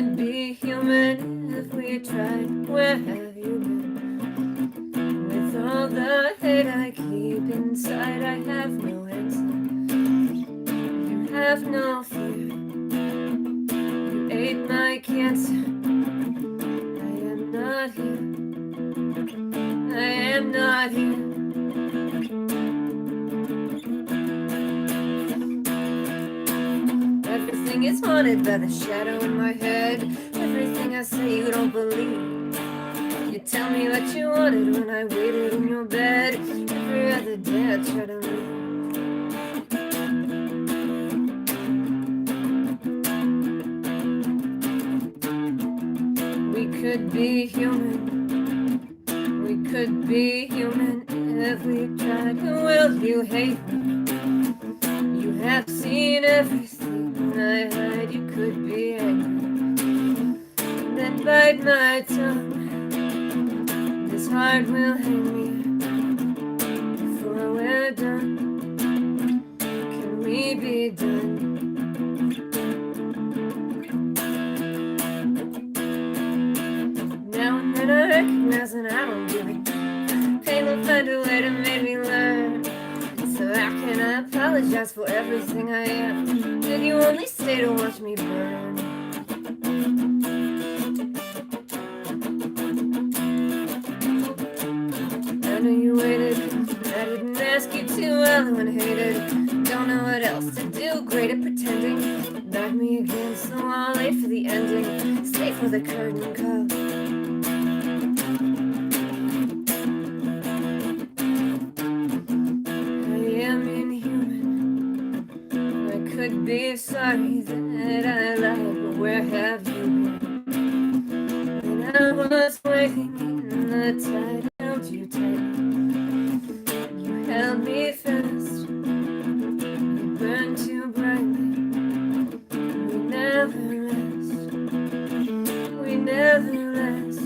could be human if we tried. Where have you been? With all the hate I keep inside, I have no answer. You have no fear. You ate my cancer. I am not here. I am not here. Everything is haunted by the shadow in my head. Everything I say you don't believe. You tell me what you wanted when I waited in your bed. Every other day I try to leave. We could be human. We could be human if we tried. Will you hate me? You have seen everything I hide. You could be angry, then bite my tongue. This heart will hang me before we're done. Can we be done? Now and then I recognize that I don't do it. Pain will find a way to make me learn. So how can I apologize for everything I am? Did you only stay to watch me burn? I know you waited. I didn't ask you to. Everyone hated. Don't know what else to do. Great at pretending. Back me against the wall. Late for the ending. Stay for the curtain call. Could be sorry that I lied, but where have you been? When I was waiting in the tide, I held you tight. You held me fast. You burned too brightly. We never rest. We never rest.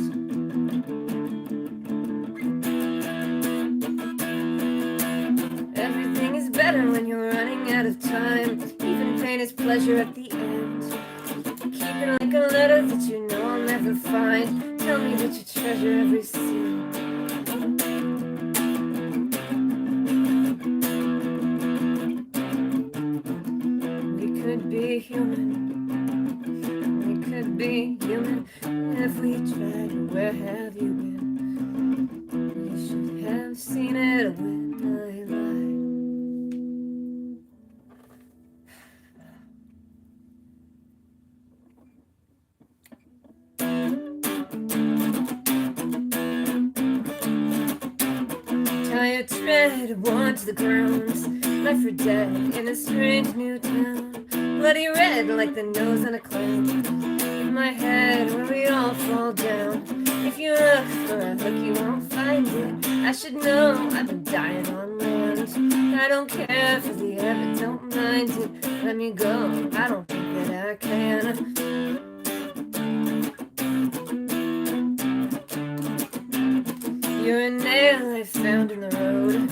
Everything is better when you're running out of time. Pain is pleasure at the end. Keep it like a letter that you know I'll never find. Tell me that you treasure every scene. We could be human. We could be human if we tried. Where have you been? You should have seen it when I lied. Tie a tread, worn to the ground, left for dead in a strange new town. Bloody red like the nose on a clown. In my head where we all fall down. If you look for a hook you won't find it. I should know I've been dying on land. I don't care for the air but don't mind it. Let me go, I don't think that I can. You're a nail I found in the road.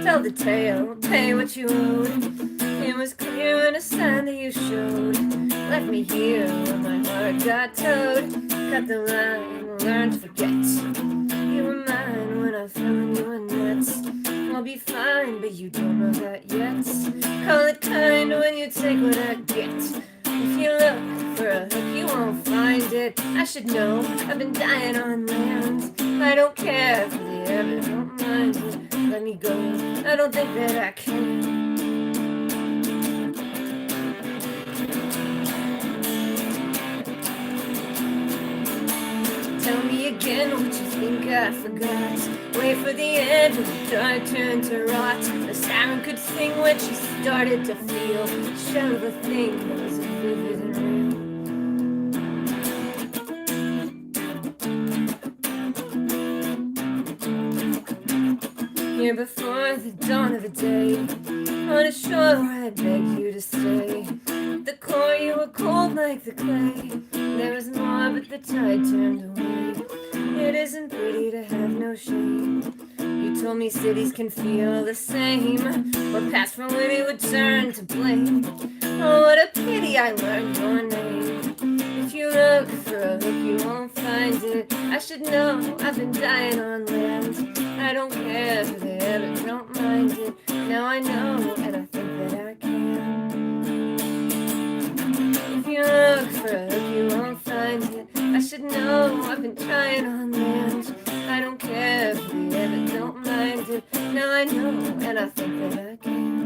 Tell the tale, pay what you owed. It was clear and a sign that you showed. Left me here when my heart got towed. Cut the line, learn to forget. You were mine when I found you in nets. I'll be fine, but you don't know that yet. Call it kind when you take what I get. If you look for a hook, you won't find it. I should know, I've been dying on land. I don't care for the air, but don't mind it. Let me go, I don't think that I can. Tell me again what you think I forgot. Wait for the end when the dark turned to rot. The siren could sing when she started to feel. Shell of a thing that was vivid and real. Here before the dawn of a day, on a shore where I begged you to stay. At the core you were cold like the clay. There was more but the tide turned away. It isn't pretty to have no shame. You told me cities can feel the same. What passed for witty would turn to blame. Oh, what a pity I learned your name. If you look it. I should know, I've been dying on land. I don't care if they ever don't mind it. Now I know, and I think that I can. If you look for a hook, you won't find it. I should know, I've been trying on land. I don't care if they ever don't mind it. Now I know, and I think that I can.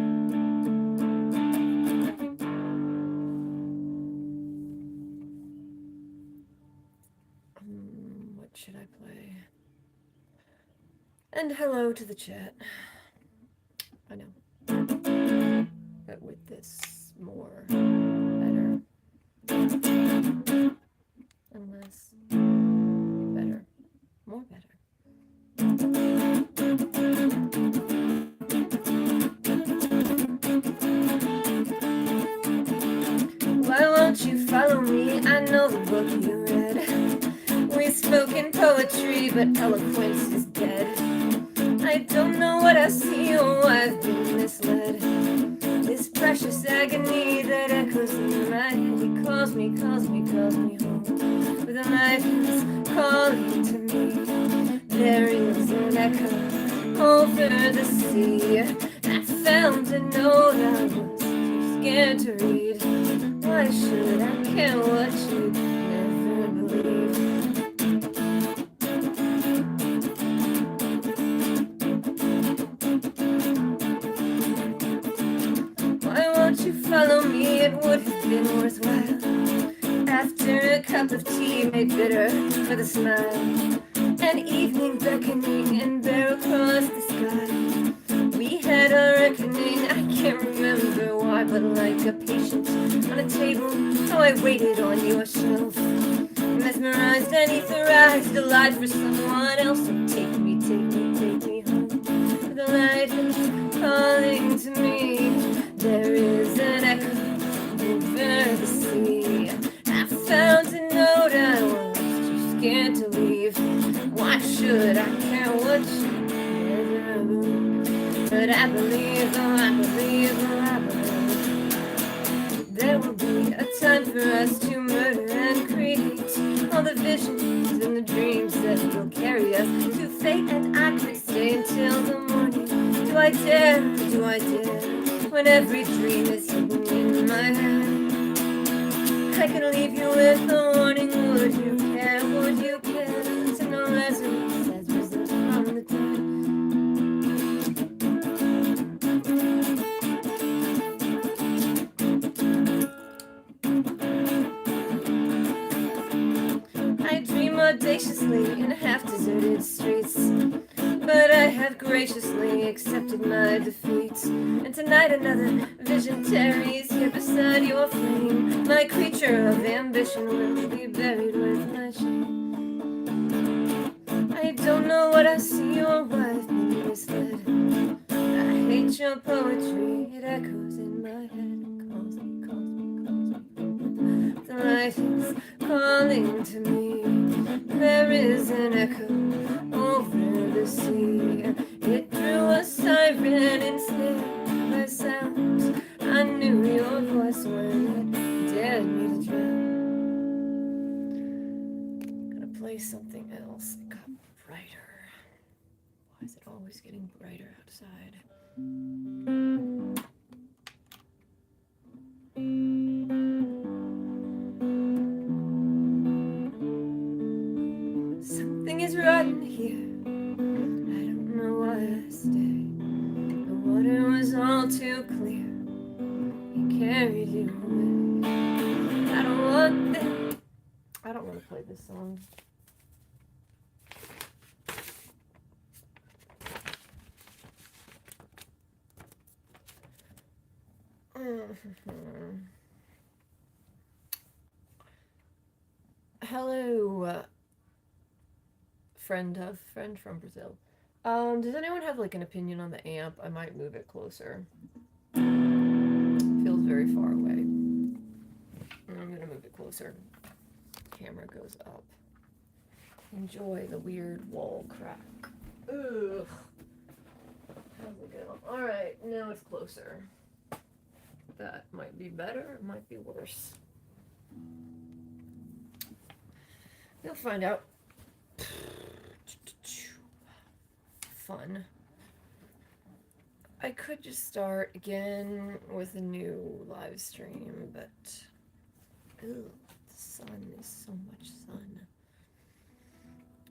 What should I play? And hello to the chat. I know. But with this, more better. And less better. More better. Why won't you follow me? I know the book you read. We've spoken poetry, but eloquence is dead. I don't know what I see or why I've been misled. This precious agony that echoes in my head. He calls me home. With a life is calling to me. There is an echo over the sea. I found a note I was too scared to read. Why should I care what you never believe? Why won't you follow me? It would have been worthwhile. After a cup of tea made bitter with a smile. An evening beckoning and bare across the sky. We had a reckoning, I can't remember why, but like a patient on a table, how I waited on your shelf. Mesmerized and etherized, alive for someone else. So take me home. The light is calling to me. There is an echo over the sea. I found a note I was too scared to leave. Why should I care what you never believe? But I believe, there will be a time for us to murder and create all the visions and the dreams that will carry us to fate. And I could stay until the morning. Do I dare, when every dream is hidden in my head? I could leave you with a warning. Would you care to know Lazarus has risen from the dead? I dream audaciously in half-deserted streets, but I have graciously accepted my defeat. And tonight another vision tarries here beside your flame. My creature of ambition will be buried with my shame. I don't know what I see or why I've been misled. I hate your poetry, it echoes in my head. It calls me. The light is calling to me. There is an echo over the sea. It drew a siren ensnared by sound. I knew your voice when it dared me to drown. Gonna play something else. It got brighter. Why is it always getting brighter outside? Something is rotten here. I don't know why I stay. The water was all too clear. He carried you away. I don't want that. I don't want to play this song. Hello, friend from Brazil. Does anyone have like an opinion on the amp? I might move it closer. Feels very far away. I'm gonna move it closer. Camera goes up. Enjoy the weird wall crack. Ugh. How's it go? Alright, now it's closer. That might be better, it might be worse. We'll find out. fun. I could just start again with a new live stream, but ew, the sun is so much sun.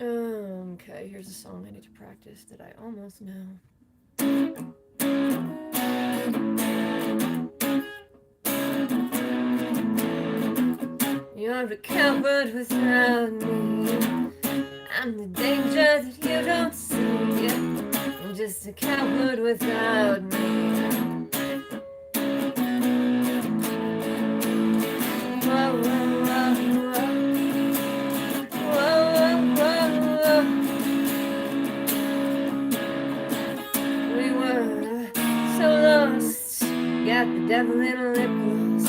Okay, here's a song I need to practice that I almost know. You're a coward without me. I'm the danger that you don't see. I'm just a coward without me. Whoa, whoa, whoa, whoa. Whoa, whoa, whoa, whoa. We were so lost. Got the devil in a lip gloss.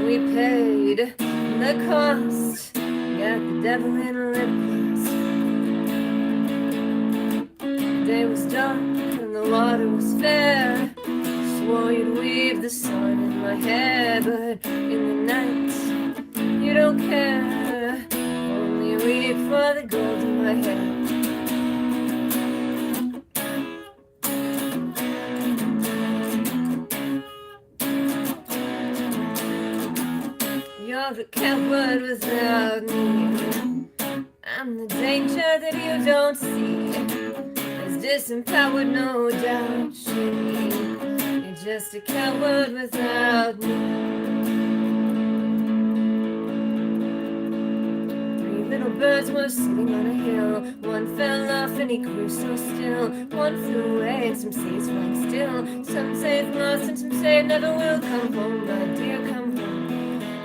We paid the cost. Got the devil in a lip gloss. The day was dark and the water was fair. Swore you'd weave the sun in my hair, but in the night you don't care. Only weep for the gold in my hair. You're the coward without me. I'm the danger that you don't see. As disempowered, no doubt, you're just a coward without me. Three little birds were sitting on a hill. One fell off and he grew so still. One flew away and some say it's flying still. Some say it's lost and some say it never will. Come home, my dear, come home.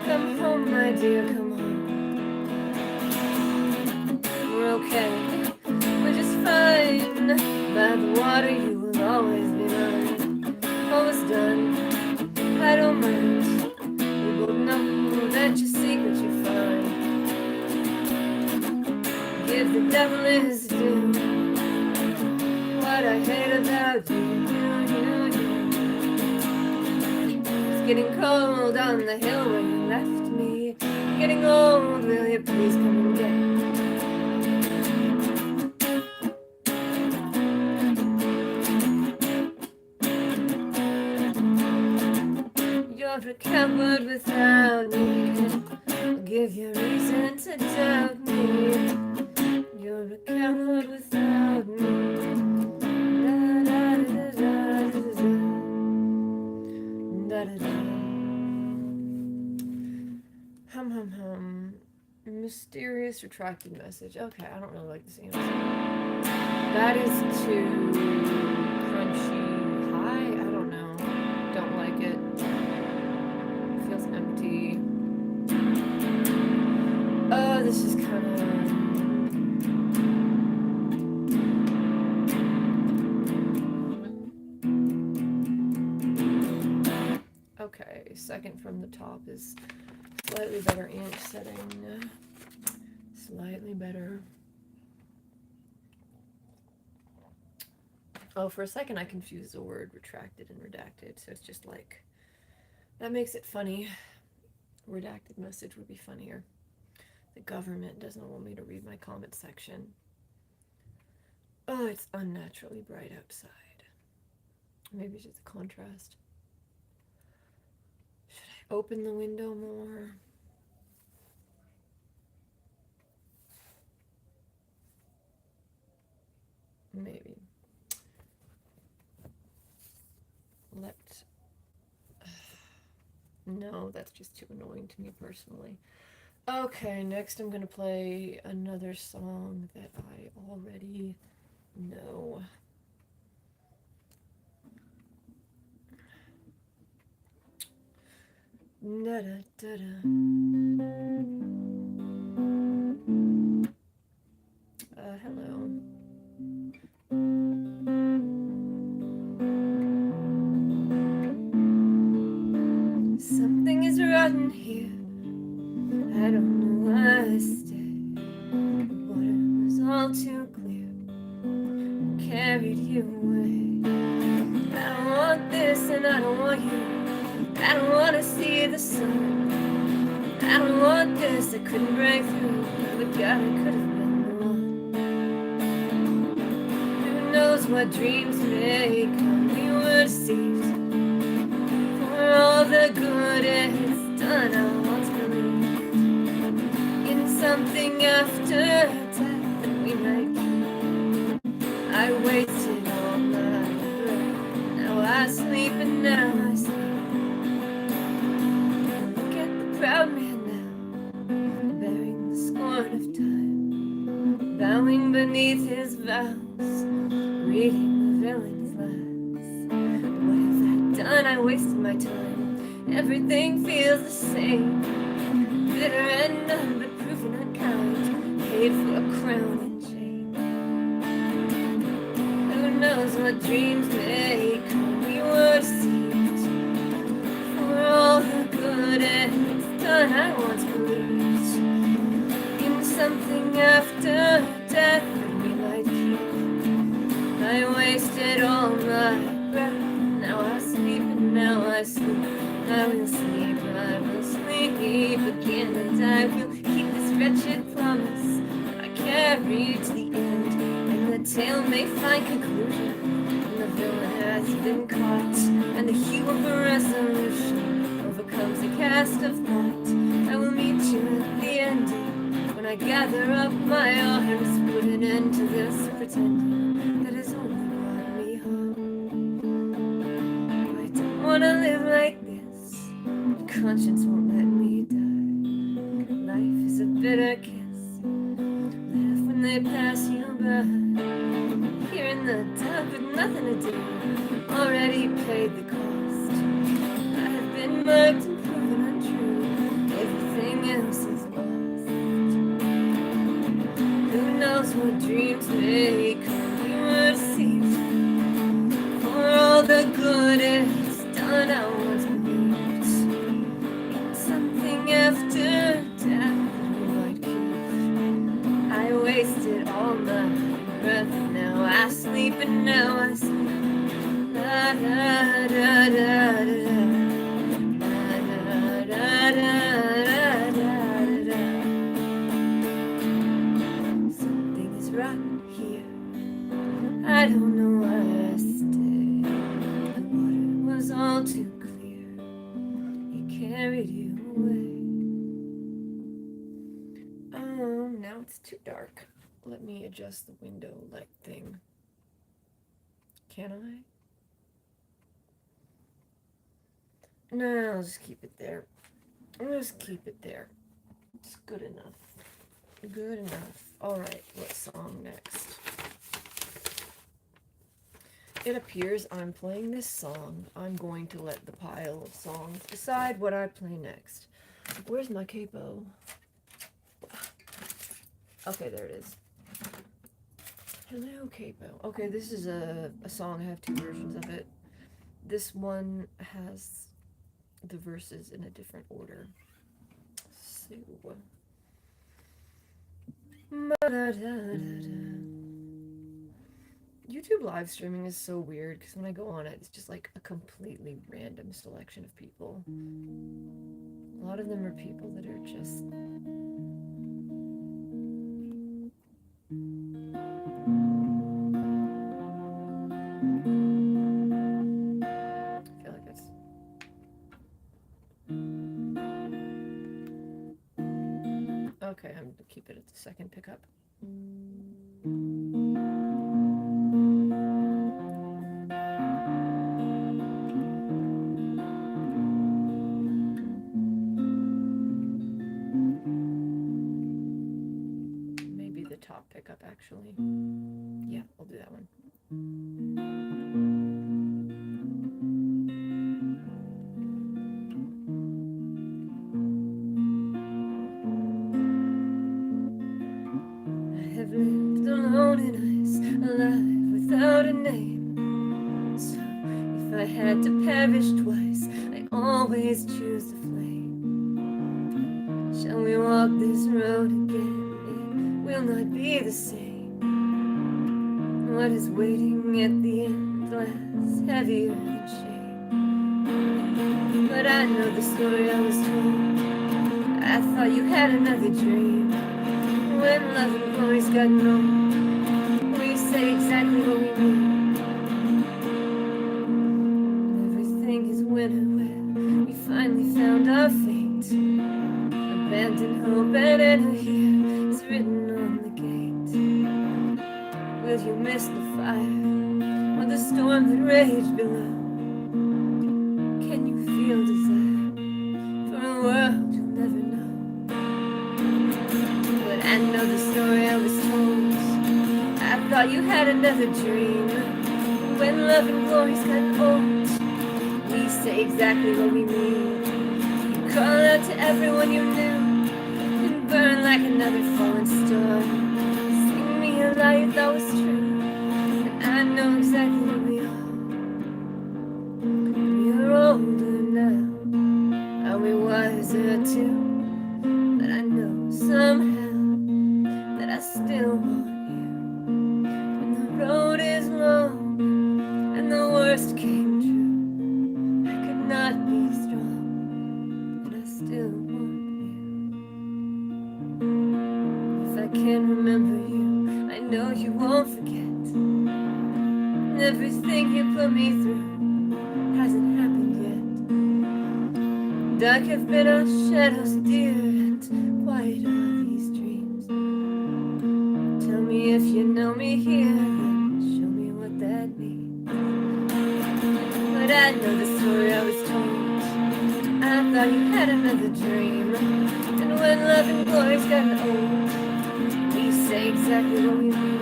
Come home, my dear, come home. We're okay, we're just fine. By the water you will always be mine. Almost done, I don't mind. We both know that your secret you find. Give the devil his due. What I hate about you. It's getting cold on the hill where you left me. Getting old, will you please come and get me? You're a coward without me. I'll give you reason to doubt me. You're a coward without me. Da, da, da, da, da, da, da, da. Hum, hum, hum. Mysterious retracted message. Okay, I don't really like this answer. That is too crunchy. High? I don't know. Don't like it. It feels empty. Oh, this is kind of... Okay, second from the top is slightly better inch setting. Slightly better. Oh, for a second I confused the word retracted and redacted, so it's just like, that makes it funny. Redacted message would be funnier. The government doesn't want me to read my comment section. Oh, it's unnaturally bright outside. Maybe it's just a contrast. Should I open the window more? Maybe. No, that's just too annoying to me personally. Okay, next I'm gonna play another song that I already know. Da da da da. Hello. Something is rotten here. I don't know why I stayed. The water was all too clear. Carried you away. I don't want this and I don't want you. I don't want to see the sun. I don't want this, I couldn't break through. But God, I could have been the one. what dreams may come. We were deceived. For all the good it's done, I once believed in something after death that we might keep. I wasted all my breath. Now I sleep and now I sleep. Look at the proud man now, bearing the scorn of time, bowing beneath his vows, reading the villain's lies. What have I done? I wasted my time. Everything feels the same, bitter and numb, but proven unkind, paid for a crown and chain. Who knows what dreams may come? We were deceived. For all the good it's done, I once believed in something after death that we might keep. I wasted all my breath. Now I sleep and now I sleep. I will sleep, I will sleep again, and I will keep this wretched promise I carry to the end. And the tale may find conclusion, and the villain has been caught, and the hue of a resolution overcomes the cast of thought. I will meet you at the ending, when I gather up my arms, put an end to this pretending that has only brought me home. I don't wanna live like this. Conscience won't let me die. Life is a bitter kiss. Laugh when they pass you by. Here in the dark with nothing to do. Already paid the cost. I have been marked and proven untrue. Everything else is lost. Who knows what dreams may come? We were deceived. For all the good it's done, I once believed after death we might keep. I wasted all my breath, and now I sleep and now I sleep. La da da da da da. La da da da da da da. Something is rotten here. I don't know why I stayed. The water was all too clear. It carried you away. Now it's too dark. Let me adjust the window light thing. Can I? No, I'll just keep it there. I'll just keep it there. It's good enough. Good enough. Alright, what song next? It appears I'm playing this song. I'm going to let the pile of songs decide what I play next. Where's my capo? Okay, there it is. Hello, capo. Okay, this is a song. I have two versions of it. This one has the verses in a different order. So. YouTube live streaming is so weird because when I go on it, it's just like a completely random selection of people. A lot of them are people that are just... I feel like it's... Okay, I'm gonna keep it at the second pickup. Maybe the top pickup, actually. Yeah, I'll do that one. I have lived alone in ice, alive without a name. So if I had to perish twice, I always choose the flame. Shall we walk this road again? It will not be the same. What is waiting at the end lies heavier than shame. But I know the story I was told. I thought you had another dream. When love and glory's gotten old, we say exactly what we mean. abandoned hope, and in her here is written on the gate. Will you miss the fire or the storm that raged below? Can you feel desire for a world you'll never know? But I know the story I was told. I thought you had another dream. When love and glory's gotten old, we say exactly what we mean. You call out to everyone you knew and burn like another fallen star. Sing me a lie you thought was true, and I know exactly what we are. We are older now, are we wiser too? But I know somehow that I still want you. When the road is long and the worst came true, I could not be strong, but I still want you. If I can remember you, I know you won't forget. Everything you put me through hasn't happened yet. Dark have been our shadows, dear, and quiet are these dreams. Tell me if you know me here, then show me what that means. But I know the story I was told. I thought you had another dream. And when love and glory's gotten old, we say exactly what we mean.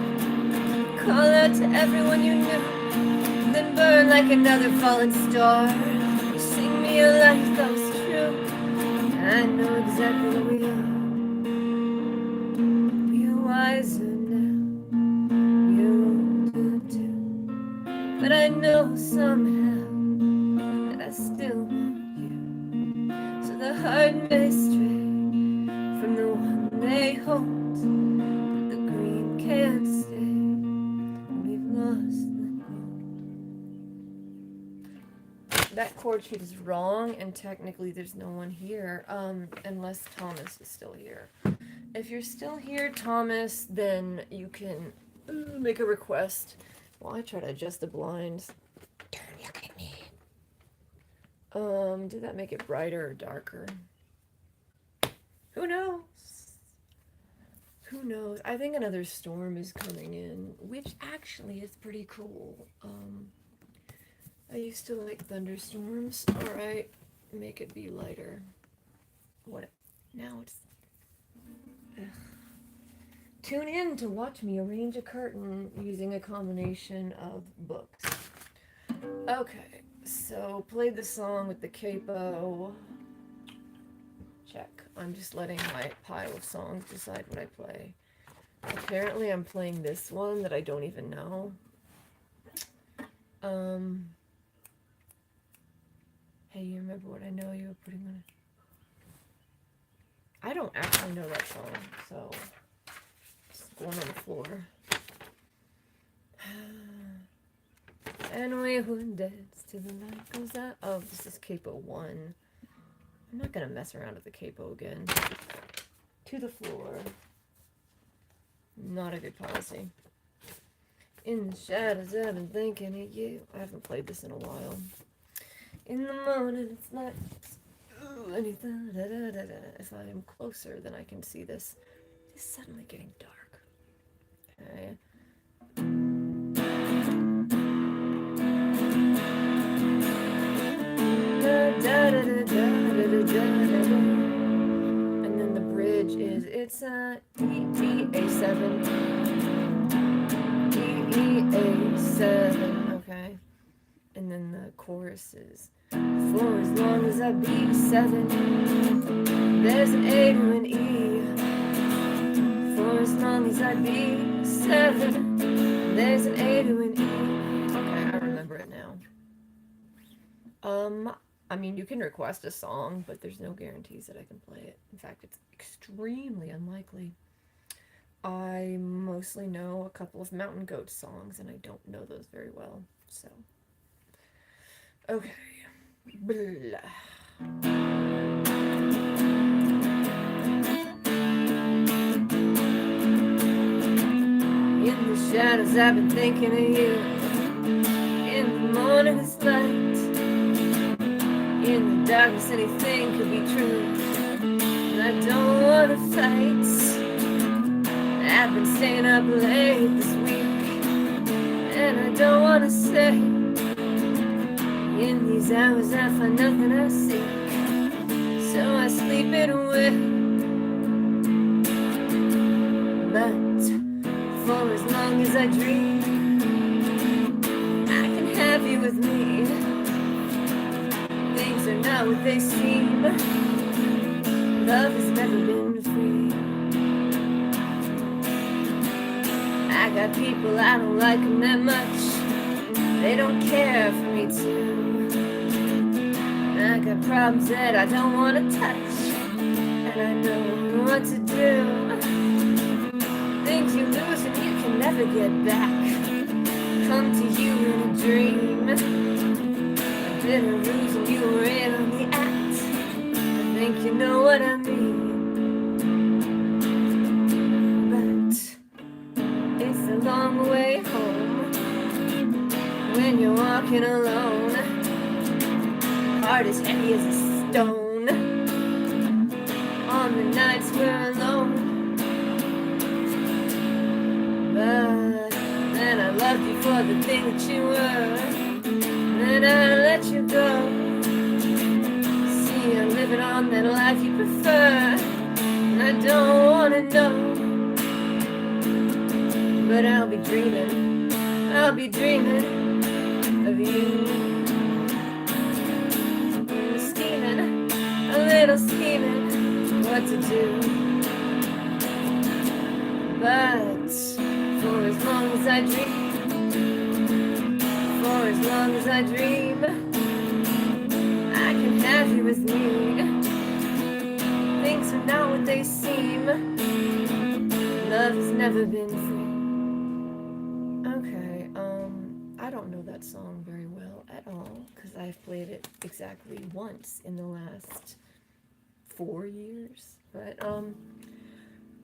Call out to everyone you knew, then burn like another fallen star. Sing me a life that was true. I know exactly what we are. We are wiser now, you're older too. But I know somehow that I still want you. So the heart may stray from the one they hold, but the green can't stay. That chord sheet is wrong, and technically there's no one here, unless Thomas is still here. If you're still here, Thomas, then you can make a request. While I try to adjust the blinds. Don't look at me. Did that make it brighter or darker? Who knows? Who knows? I think another storm is coming in, which actually is pretty cool. I used to like thunderstorms. Alright, make it be lighter. What? Now it's... Ugh. Tune in to watch me arrange a curtain using a combination of books. Okay, so played the song with the capo. Check. I'm just letting my pile of songs decide what I play. Apparently I'm playing this one that I don't even know. Hey, you remember what I know you were putting on it? I don't actually know that song, so it's going on the floor. And we would dance till the light goes out. Oh, this is capo 1. I'm not gonna mess around with the capo again. To the floor. Not a good policy. In the shadows, I've been thinking of you. I haven't played this in a while. In the morning, it's like, ooh, anything, da, da, da, da. If I am closer, then I can see this. It's suddenly getting dark. Okay. Da, da, da, da, da, da, da, da, da. And then the bridge is, it's a E-A-7. E-A-7, okay. And then the chorus is, for as long as I be 7, there's an A to an E. For as long as I be 7, there's an A to an E. Okay, I remember it now. I mean, you can request a song, but there's no guarantees that I can play it. In fact, it's extremely unlikely. I mostly know a couple of Mountain Goat songs, and I don't know those very well, so... Okay. Blah. In the shadows, I've been thinking of you. In the morning, it's light. In the darkness, anything could be true. And I don't wanna fight. I've been staying up late this week, and I don't wanna say in these hours I find nothing I seek, so I sleep it away. But for as long as I dream, I can have you with me. Things are not what they seem. Love has never been free. I got people I don't like them that much. They don't care for me too. I got problems that I don't want to touch, and I know what to do. Things you lose and you can never get back come to you in a dream. I've been a ruse and you were in on the act. I think you know what I mean. But it's a long way home when you're walking alone. Heart as heavy as a stone on the nights we're alone. But then I loved you for the thing that you were, then I let you go. See, you're living on that life you prefer, and I don't wanna know. But I'll be dreaming of you. Scheming, a little scheming, what to do. But for as long as I dream, for as long as I dream, I can have you with me. Things are not what they seem. Love has never been free. Okay, I don't know that song very well at all, because I've played it exactly once in the last 4 years. But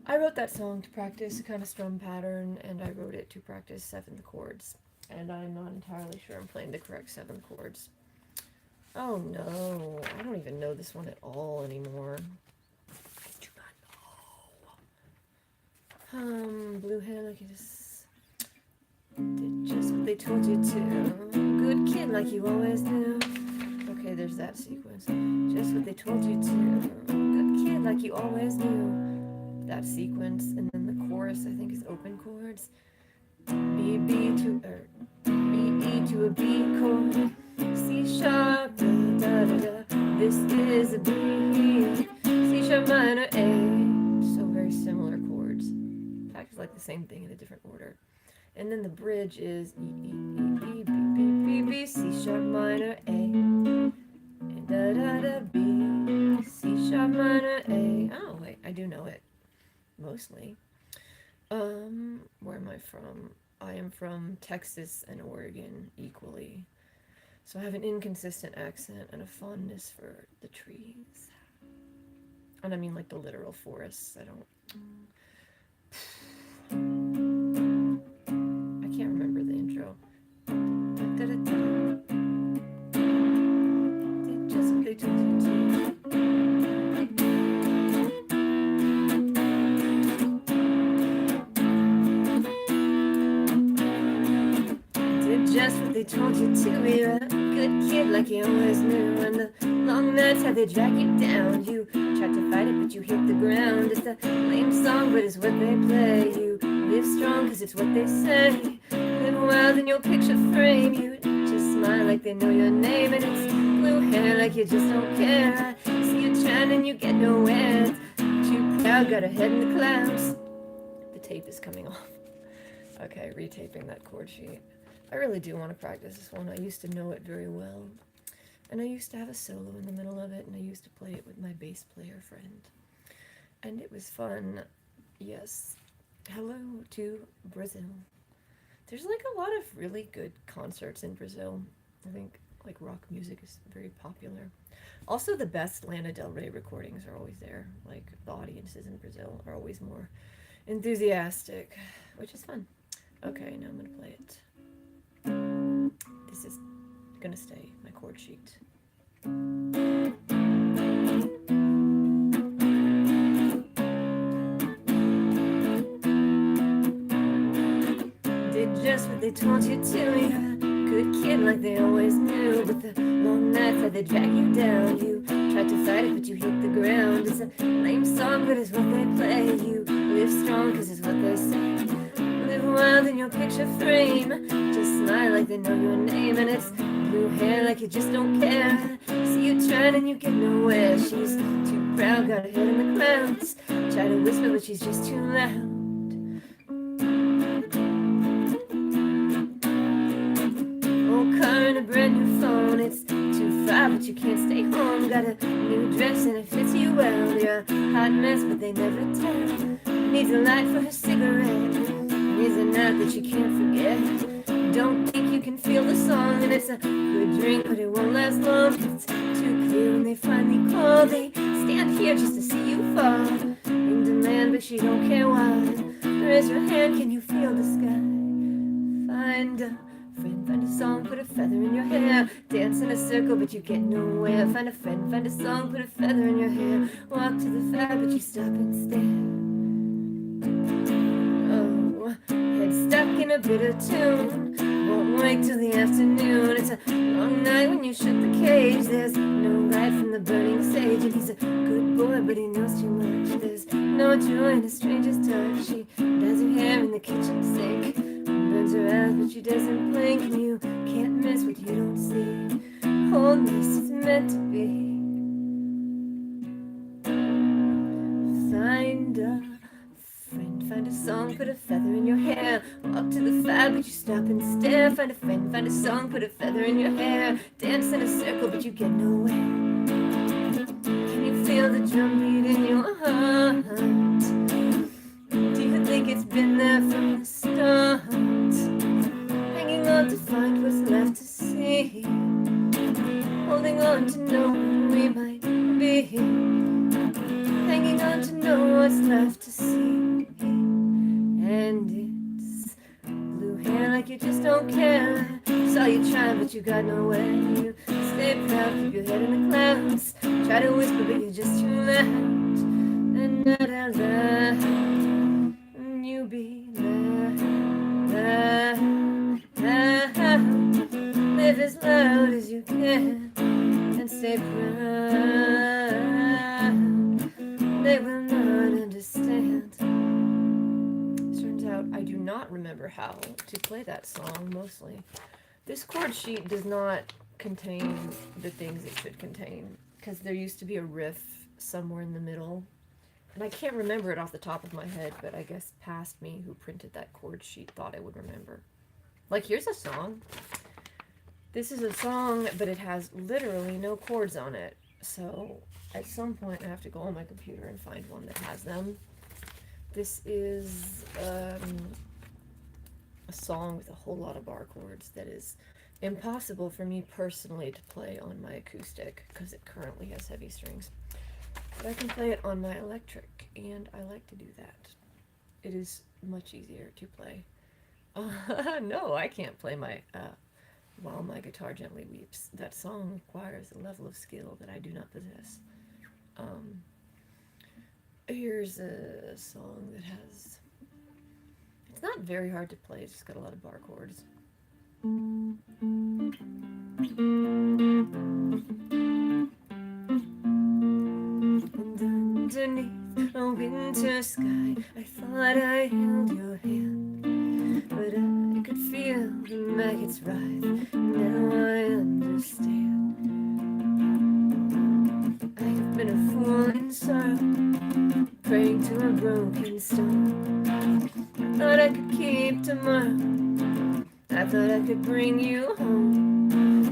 I wrote that song to practice a kind of strum pattern, and I wrote it to practice 7th chords. And I'm not entirely sure I'm playing the correct 7th chords. Oh no, I don't even know this one at all anymore. I do not know. Blue hair like you did just what they told you to. Good kid like you always knew. Okay, there's that sequence. Just what they told you to. Good kid like you always knew. That sequence, and then the chorus I think is open chords. B to E to a B chord. C sharp da da da da. This is a B. C sharp minor A. So very similar chords. In fact, it's like the same thing in a different order. And then the bridge is E, E, E, E, B, B, B, B, C sharp minor A, and da da da B, C sharp minor A. Oh wait, I do know it, mostly. Where am I from? I am from Texas and Oregon equally. So I have an inconsistent accent and a fondness for the trees. And I mean like the literal forests. I can't remember the intro. Did just what they told you to. Did just what they told you to. You're a good kid like you always knew. And the long nights how they drag you down. You tried to fight it but you hit the ground. It's a lame song but it's what they play. You live strong cause it's what they say. Live wild in your picture frame. You just smile like they know your name. And it's blue hair like you just don't care. I see you trying and you get nowhere. Too proud, got a head in the clouds. The tape is coming off. Okay, retaping that chord sheet. I really do want to practice this one. I used to know it very well. And I used to have a solo in the middle of it, and I used to play it with my bass player friend. And it was fun. Yes. Hello to Brazil. There's like a lot of really good concerts in Brazil. I think like rock music is very popular. Also the best Lana Del Rey recordings are always there. Like the audiences in Brazil are always more enthusiastic, which is fun. Okay, now I'm gonna play it. This is gonna stay my chord sheet. just what they told you to. You're a good kid like they always knew, but the long nights that they drag you down. You tried to fight it, but you hit the ground. It's a lame song, but it's what they play. You live strong, cause it's what they say. Live wild in your picture frame. Just smile like they know your name. And it's blue hair like you just don't care. See you trying and you get nowhere. She's too proud, got her head in the clouds. Try to whisper, but she's just too loud. Old car and a brand new phone. It's too far, but you can't stay home. Got a new dress and it fits you well. You're a hot mess, but they never tell. Needs a light for her cigarette. Needs a night that you can't forget. Don't think you can feel the song, and it's a good drink, but it won't last long. It's too clear when they finally call. They stand here just to see you fall. In demand, but she don't care why. Raise your hand, can you feel the sky? Find a friend, find a song, put a feather in your hair. Dance in a circle, but you get nowhere. Find a friend, find a song, put a feather in your hair. Walk to the fire, but you stop and stare. Head stuck in a bitter tune. Won't wake till the afternoon. It's a long night when you shut the cage. There's no light from the burning sage. And he's a good boy, but he knows too much. There's no joy in a stranger's touch. She does her hair in the kitchen sink. Burns her eyes, but she doesn't blink. And you can't miss what you don't see. Wholeness is meant to be. Find a friend, find a song, put a feather in your hair. Walk to the fire, but you stop and stare. Find a friend, find a song, put a feather in your hair. Dance in a circle, but you get nowhere. Can you feel the drum beat in your heart? Do you think it's been there from the start? Hanging on to find what's left to see. Holding on to know what we might be. Hanging on to know what's left to see. And it's blue hair like you just don't care. Saw you try, but you got nowhere. You stay proud, keep your head in the clouds. Try to whisper, but you're just too loud. And not out loud. And you be loud. Live as loud as you can. And stay proud. They will not understand. Turns out I do not remember how to play that song, mostly. This chord sheet does not contain the things it should contain, because there used to be a riff somewhere in the middle, and I can't remember it off the top of my head, but I guess past me who printed that chord sheet thought I would remember. Like, here's a song. This is a song, but it has literally no chords on it, so at some point I have to go on my computer and find one that has them. This is a song with a whole lot of bar chords that is impossible for me personally to play on my acoustic because it currently has heavy strings. But I can play it on my electric, and I like to do that. It is much easier to play. No, I can't play my While My Guitar Gently Weeps. That song requires a level of skill that I do not possess. Here's a song that has... It's not very hard to play, it's just got a lot of bar chords. And underneath a winter sky, I thought I held your hand, but I could feel the maggots writhe. Now I understand. I have been a fool in sorrow, praying to a broken stone. I thought I could keep tomorrow, I thought I could bring you home.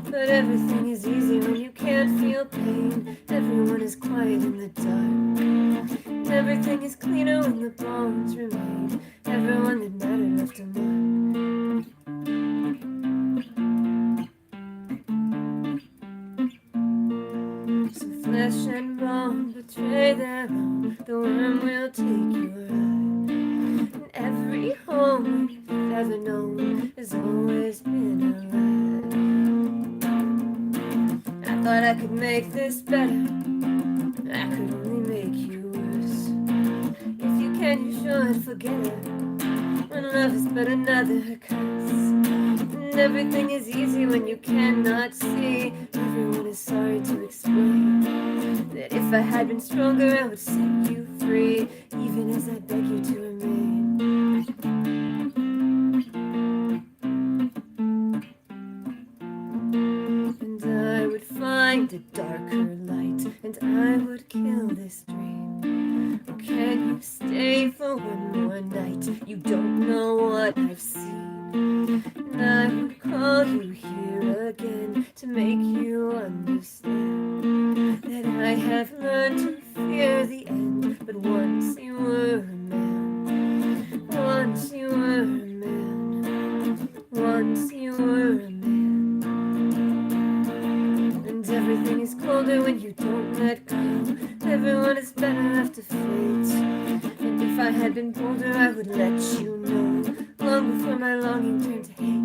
But everything is easy when you can't feel pain. Everyone is quiet in the dark. Everything is cleaner when the bones remain. Everyone that mattered left a mark. So flesh and bone betray their own. The worm will take your eye. And every home you've ever known has always been alive. I thought I could make this better. I could only make you worse. If you can, you should forget it. when love is but another curse. And everything is easy when you cannot see. Everyone is sorry to explain that if I had been stronger I would set you free, even as I beg you to remain. And I would find a darker light, and I would kill this dream. Can you stay for one more night? You don't know what I've seen. And I would call you here again to make you understand that I have learned to fear the end. But once you were a man, once you were a man, once you were a man. And everything is colder when you don't let go. Everyone is better left to fate. And if I had been bolder I would let you know, long before my longing turned to hate.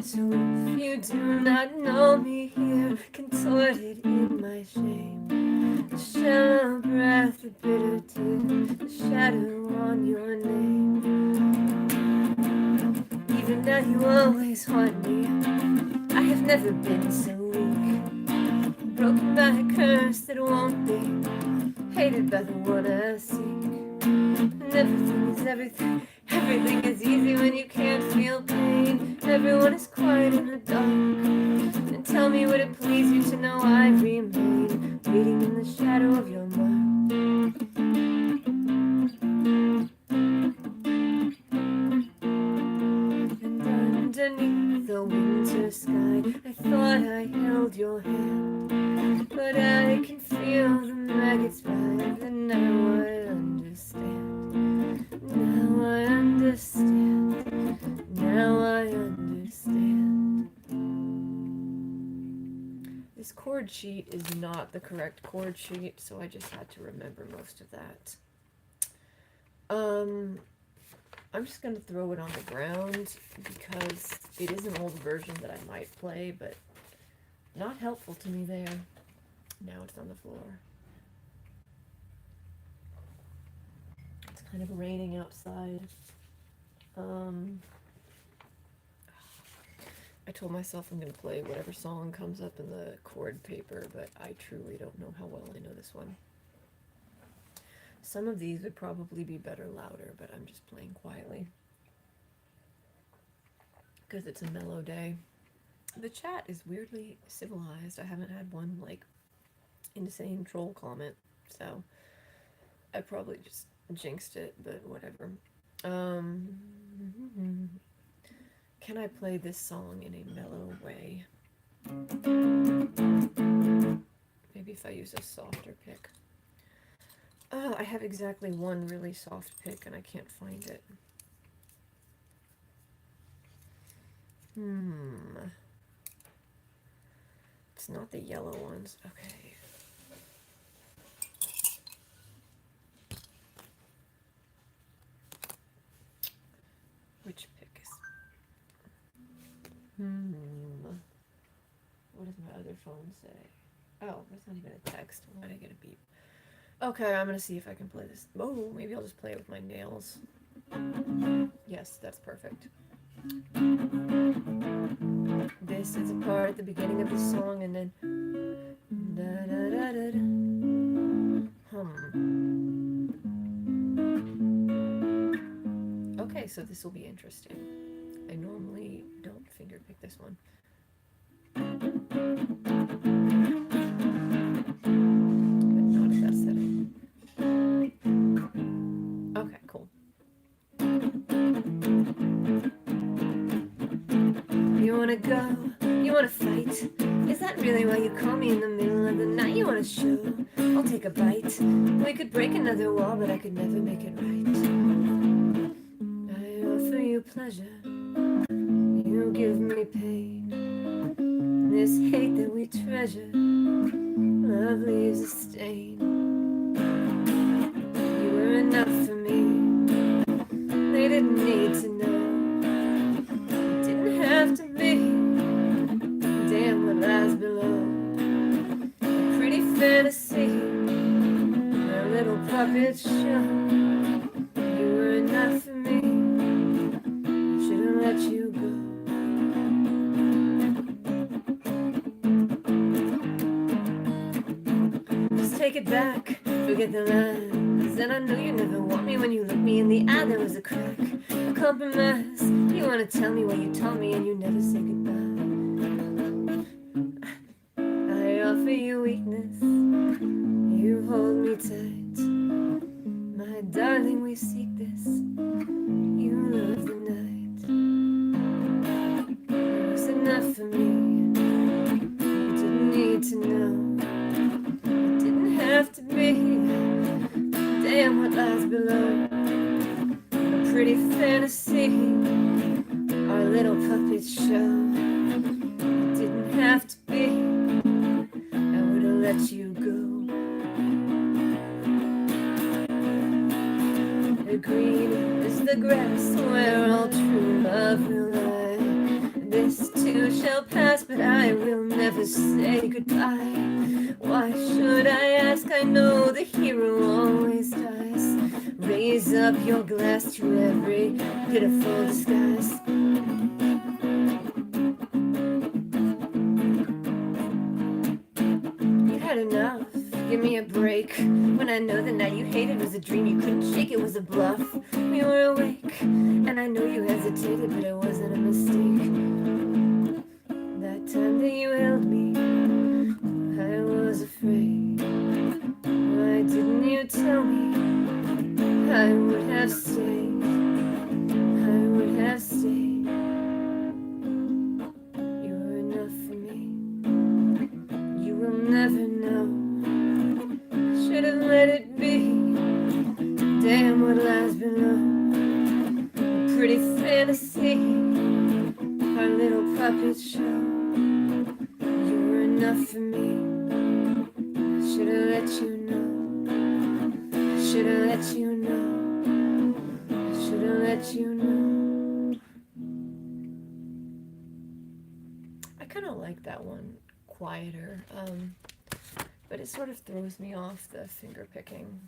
So if you do not know me here, contorted in my shame, the shallow breath, the bitter tear, the shadow on your name. Even now you always haunt me. I have never been so weak, broken by a curse that won't be hated by the one I seek. And everything is everything. Everything is easy when you can't feel pain. Everyone is quiet in the dark. And tell me, would it please you to know I remain waiting in the shadow of your mark? And underneath the winter sky, I thought I held your hand, but I can feel the maggots vibe, and now I understand. Now I understand. Now I understand. This chord sheet is not the correct chord sheet, so I just had to remember most of that. I'm just going to throw it on the ground because it is an old version that I might play, but not helpful to me there. Now it's on the floor. It's kind of raining outside. I told myself I'm going to play whatever song comes up in the chord paper, but I truly don't know how well I know this one. Some of these would probably be better louder, but I'm just playing quietly because it's a mellow day. The chat is weirdly civilized. I haven't had one, like, insane troll comment, so I probably just jinxed it, but whatever. Can I play this song in a mellow way? Maybe if I use a softer pick. I have exactly one really soft pick and I can't find it. It's not the yellow ones. Okay. Which pick is... What does my other phone say? Oh, that's not even a text. Why did I get a beep? Okay, I'm gonna see if I can play this. Oh, maybe I'll just play it with my nails. Yes, that's perfect. This is a part at the beginning of the song, and then da da da da da. Okay, so this will be interesting. I normally don't finger pick this one. Okay, cool. You wanna go? You wanna fight? Is that really why you call me in the middle of the night? You wanna show? I'll take a bite. We could break another wall, but I could never make it right. I offer you pleasure. You give me pain. This hate that we treasure, love leaves a stain. You were enough for me. They didn't need to know. It didn't have to be. puppet show. You were enough for me. Should've let you go. Just take it back, forget the lines. And I know you never want me. When you look me in the eye, there was a crack, a compromise. You wanna tell me what you taught me, and you never say goodbye. I offer you weakness, you hold me tight. My darling, we seek this. You love the night. It was enough for me. You didn't need to know. It didn't have to be. Damn, what lies below. A pretty fantasy, our little puppet show. It didn't have to be. I would've let you go. The green is the grass where all true love will lie. This too shall pass, but I will never say goodbye. Why should I ask? I know the hero always dies. Raise up your glass to every pitiful disguise. You had enough, give me a break. When I know the night you hated was a dream you couldn't shake, it was a bluff. We were awake, and I know you hesitated, but it wasn't a mistake. That time that you held me, I was afraid. Why didn't you tell me? I would have stayed. I would have stayed. You were enough for me. You will never know. Should have let it be. Damn, what lies below. A pretty fantasy, our little puppet show. You were enough for me. Should have let you know. Should have let you know. Should have let you know. I kind of like that one quieter, but it sort of throws me off the finger picking.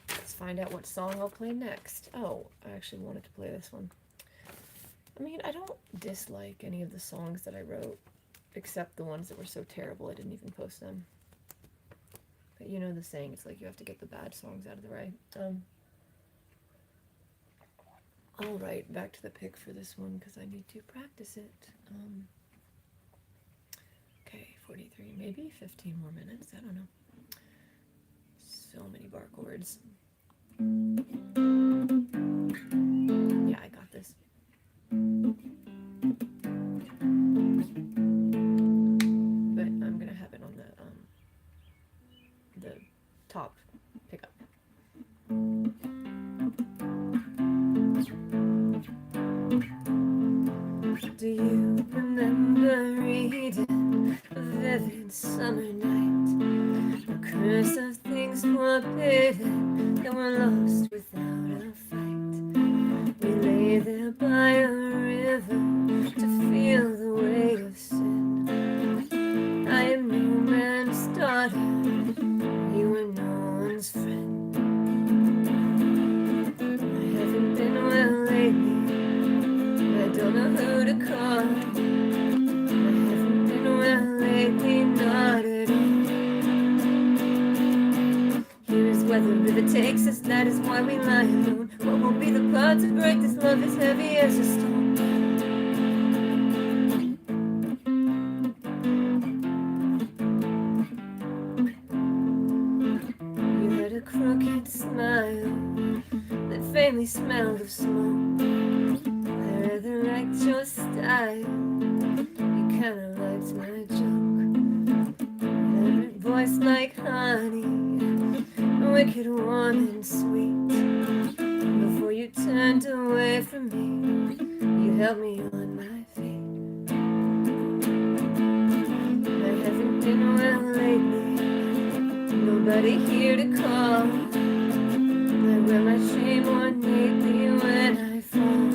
Let's find out what song I'll play next. Oh, I actually wanted to play this one. I mean, I don't dislike any of the songs that I wrote, except the ones that were so terrible I didn't even post them. But you know the saying, it's like you have to get the bad songs out of the way. Alright, back to the pick for this one, because I need to practice it. Okay, 43, maybe 15 more minutes, I don't know. So many bar chords. Yeah, I got this. But I'm gonna have it on the top pickup. Do you remember reading a vivid summer night? The curse of things forbidden that were lost without a fight. We lay there by a river to feel the weight of sin. I am no man's daughter, you are no one's friend. I haven't been well lately, I don't know who to call. I haven't been well lately, not at all. Here is where the river takes us, that is why we lie alone. What will be the part to break this love as heavy as a stone? You had a crooked smile that faintly smelled of smoke. I rather liked your style, you kinda liked my joke. Every voice like honey, wicked, warm and sweet. Before you turned away from me, you held me on my feet. I haven't been well lately, nobody here to call. I wear my shame more neatly when I fall.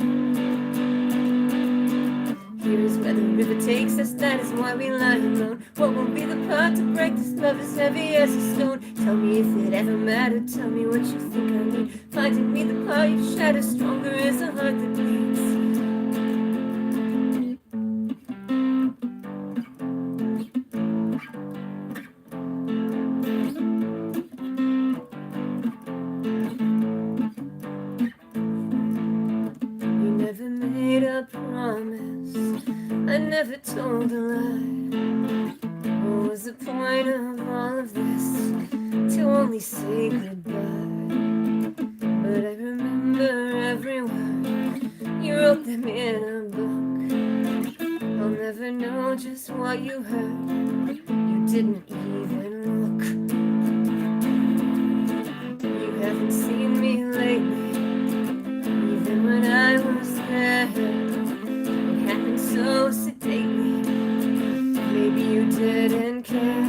Here is where the river takes us, that is is why we lie alone. What will be the part to break this love as heavy as a stone? Tell me if it ever mattered, tell me what you think I need. Finding me the part you shatter, stronger is a heart that bleeds. You never made a promise, I never told a lie. What was the point of all of this? To only say goodbye. But I remember every word, you wrote them in a book. I'll never know just what you heard, you didn't even look. You haven't seen me lately, even when I was there. It happened so sedately, maybe you didn't care.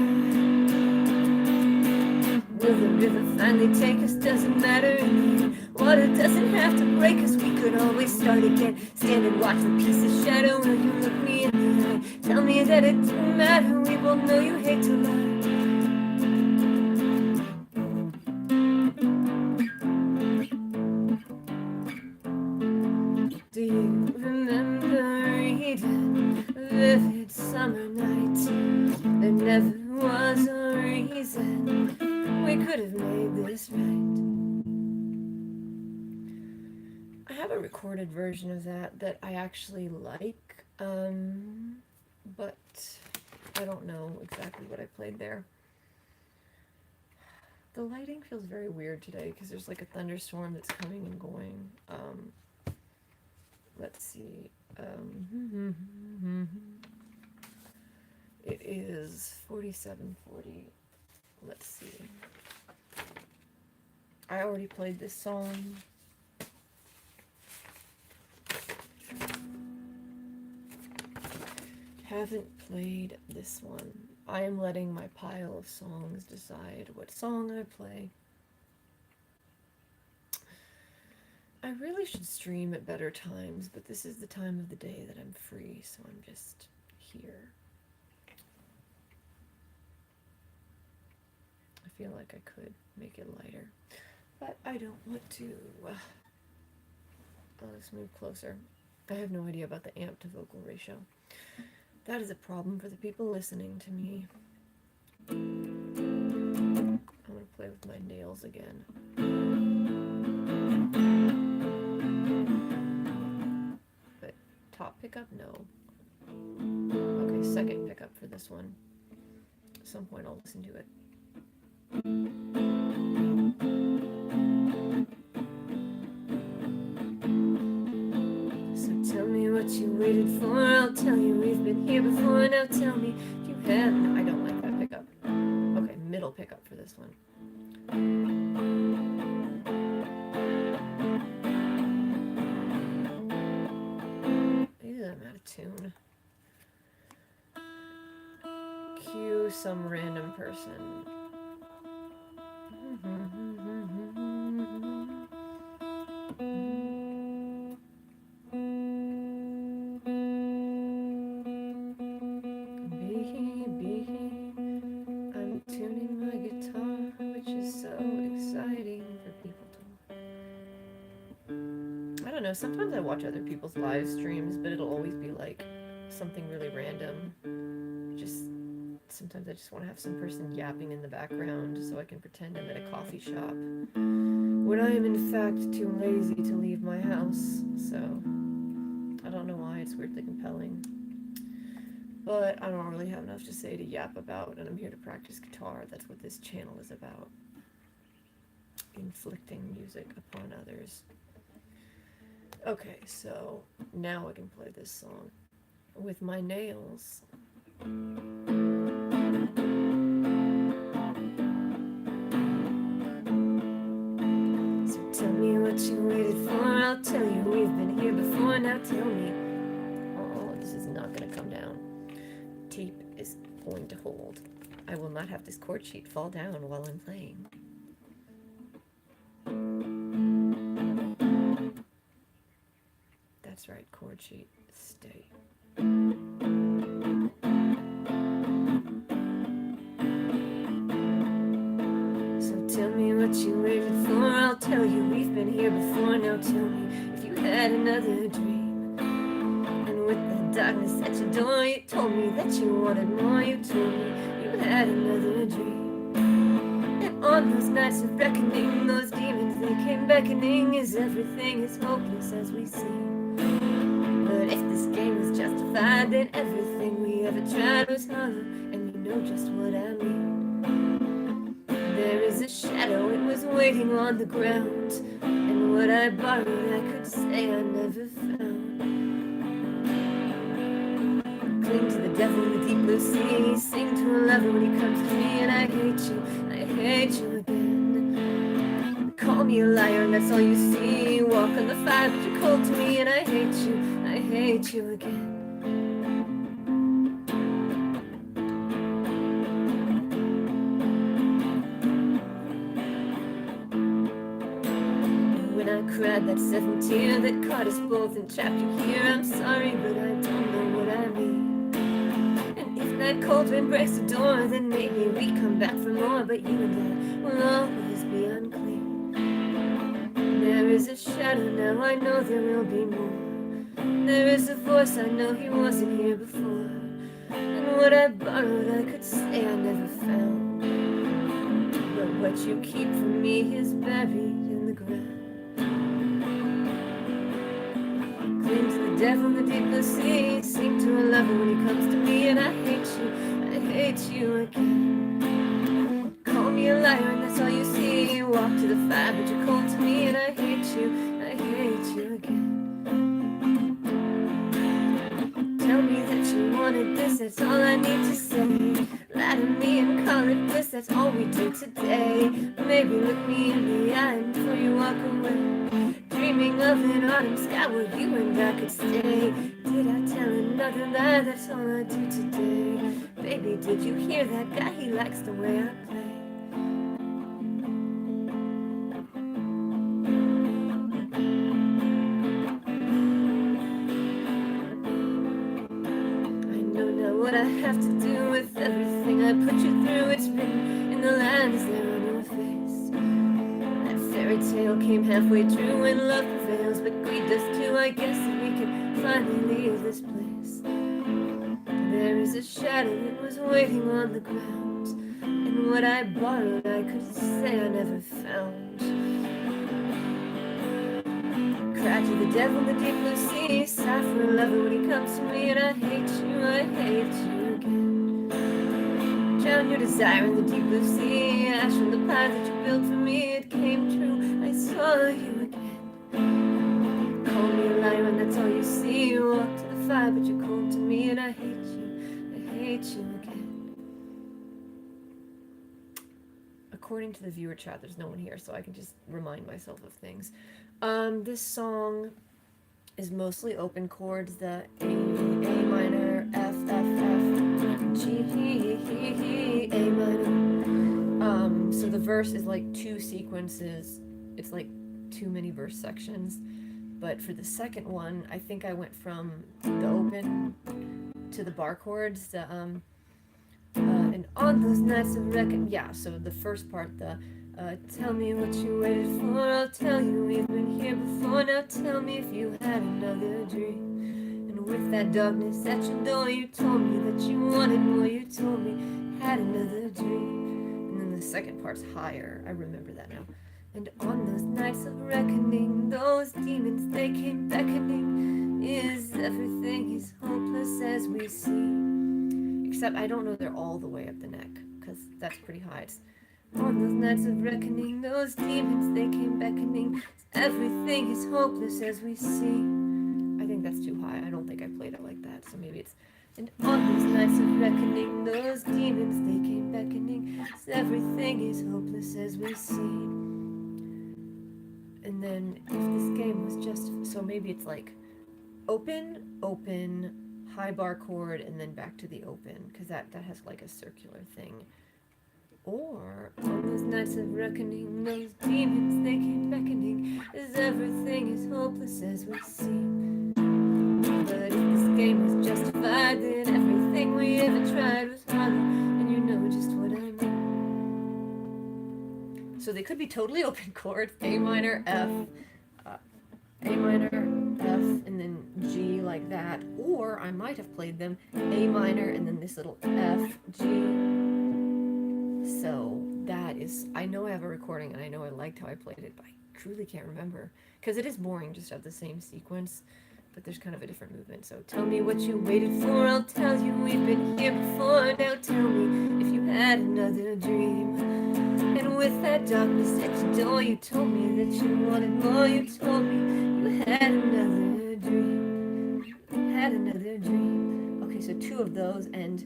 Will the river finally take us? Doesn't matter in the end. Water doesn't have to break us, we could always start again. Stand and watch the pieces shatter when you look me in the eye. Tell me that it didn't matter, we both know you hate to lie. Do you remember reading a vivid summer night? There never was a reason we could have made this right. I have a recorded version of that I actually like, but I don't know exactly what I played there. The lighting feels very weird today because there's like a thunderstorm that's coming and going. Let's see. It is 47:40. Let's see. I already played this song. Haven't played this one. I am letting my pile of songs decide what song I play. I really should stream at better times, but this is the time of the day that I'm free, so I'm just here. I feel like I could make it lighter, but I don't want to. Let's move closer. I have no idea about the amp to vocal ratio. That is a problem for the people listening to me. I'm going to play with my nails again. But top pickup? No. Okay, second pickup for this one. At some point I'll listen to it. So tell me what you waited for, I'll tell you we've been here before. Now tell me if you have. No, I don't like that pickup. Okay, middle pickup for this one. Ew, I'm out of tune. Cue some random person. I'm tuning my guitar, which is so exciting for people to. I don't know, sometimes I watch other people's live streams, but it'll always be like something really random. Sometimes I just want to have some person yapping in the background so I can pretend I'm at a coffee shop when I am in fact too lazy to leave my house. So I don't know why, it's weirdly compelling. But I don't really have enough to say to yap about, and I'm here to practice guitar. That's what this channel is about. Inflicting music upon others. Okay, so now I can play this song with my nails. So tell me what you waited for, I'll tell you we've been here before. Now tell me. Oh, this is not going to come down. Tape is going to hold. I will not have this chord sheet fall down while I'm playing. That's right, chord sheet, stay. tell you we've been here before. Now tell me if you had another dream. And with the darkness at your door, you told me that you wanted more. You told me you had another dream. And on those nights of reckoning, those demons, they came beckoning as everything is hopeless as we see. But if this game was justified, then everything we ever tried was hollow, and you know just what I mean. There is a shadow, it was waiting on the ground, and what I borrowed I could say I never found. Cling to the devil in the deep blue sea, sing to a lover when he comes to me, and I hate you again. Call me a liar and that's all you see. Walk on the fire but you're cold to me, and I hate you again. When I cried that seventh tear that caught us both and trapped you here, I'm sorry but I don't know what I mean. And if that cold wind breaks the door, then maybe we come back for more, but you and I will always be unclean. There is a shadow now, I know there will be more. There is a voice, I know he wasn't here before. And what I borrowed I could say I never found. But what you keep from me is buried in the ground. Cling to the devil in the deep blue sea, sing to a lover when he comes to me, and I hate you again. Call me a liar and that's all you see. Walk to the fire but you're cold to me, and I hate you again. Tell me that you wanted this, that's all I need to say. Lie to me and call it bliss, that's all we do today. Maybe look me in the eye before you walk away. Dreaming of an autumn sky where you and I could stay. Did I tell another lie? That's all I do today. Baby, did you hear that guy? He likes the way I play. What I have to do with everything I put you through. It's written in the lines there on your face. That fairy tale came halfway through when love prevails, but greed does too. I guess that we can finally leave this place. There is a shadow that was waiting on the ground, and what I borrowed I could say I never found. Cry to the devil in the deep blue sea, sigh for a lover when he comes to me, and I hate you again. Drown your desire in the deep blue sea, ash from the pie that you built for me, it came true, I saw you again. Call me a liar and that's all you see. You walk to the fire but you're cold to me, and I hate you again. According to the viewer chat, there's no one here, so I can just remind myself of things. This song is mostly open chords, the A minor, F, G, A minor. So the verse is like two sequences. It's like too many verse sections. But for the second one, I think I went from the open to the bar chords, and on those nights of so the first part, tell me what you waited for, I'll tell you we've been here before. Now tell me if you had another dream. And with that darkness at your door, you told me that you wanted more. You told me you had another dream. And then the second part's higher, I remember that now. And on those nights of reckoning, those demons, they came beckoning. Is everything as hopeless as we see? Except I don't know they're all the way up the neck, because that's pretty high. It's on those nights of reckoning, those demons, they came beckoning. Everything is hopeless as we see. I think that's too high. I don't think I played it like that, so maybe it's... And on those nights of reckoning, those demons, they came beckoning. Everything is hopeless as we see. And then if this game was just... So maybe it's like open, open, high bar chord, and then back to the open, because that has like a circular thing. Or on those nights of reckoning, those demons, they came beckoning, as everything is hopeless as we see. But if this game was justified, then everything we ever tried was hollow, and you know just what I mean. So they could be totally open chords. A minor, F, A minor, F, and then G like that. Or I might have played them A minor and then this little F, G. So that is, I know I have a recording and I know I liked how I played it, but I truly can't remember. Because it is boring just to have the same sequence, but there's kind of a different movement. So tell me what you waited for, I'll tell you we've been here before. Now tell me if you had another dream. And with that darkness at your door, you told me that you wanted more. You told me you had another dream. Had another dream. Okay, so two of those, and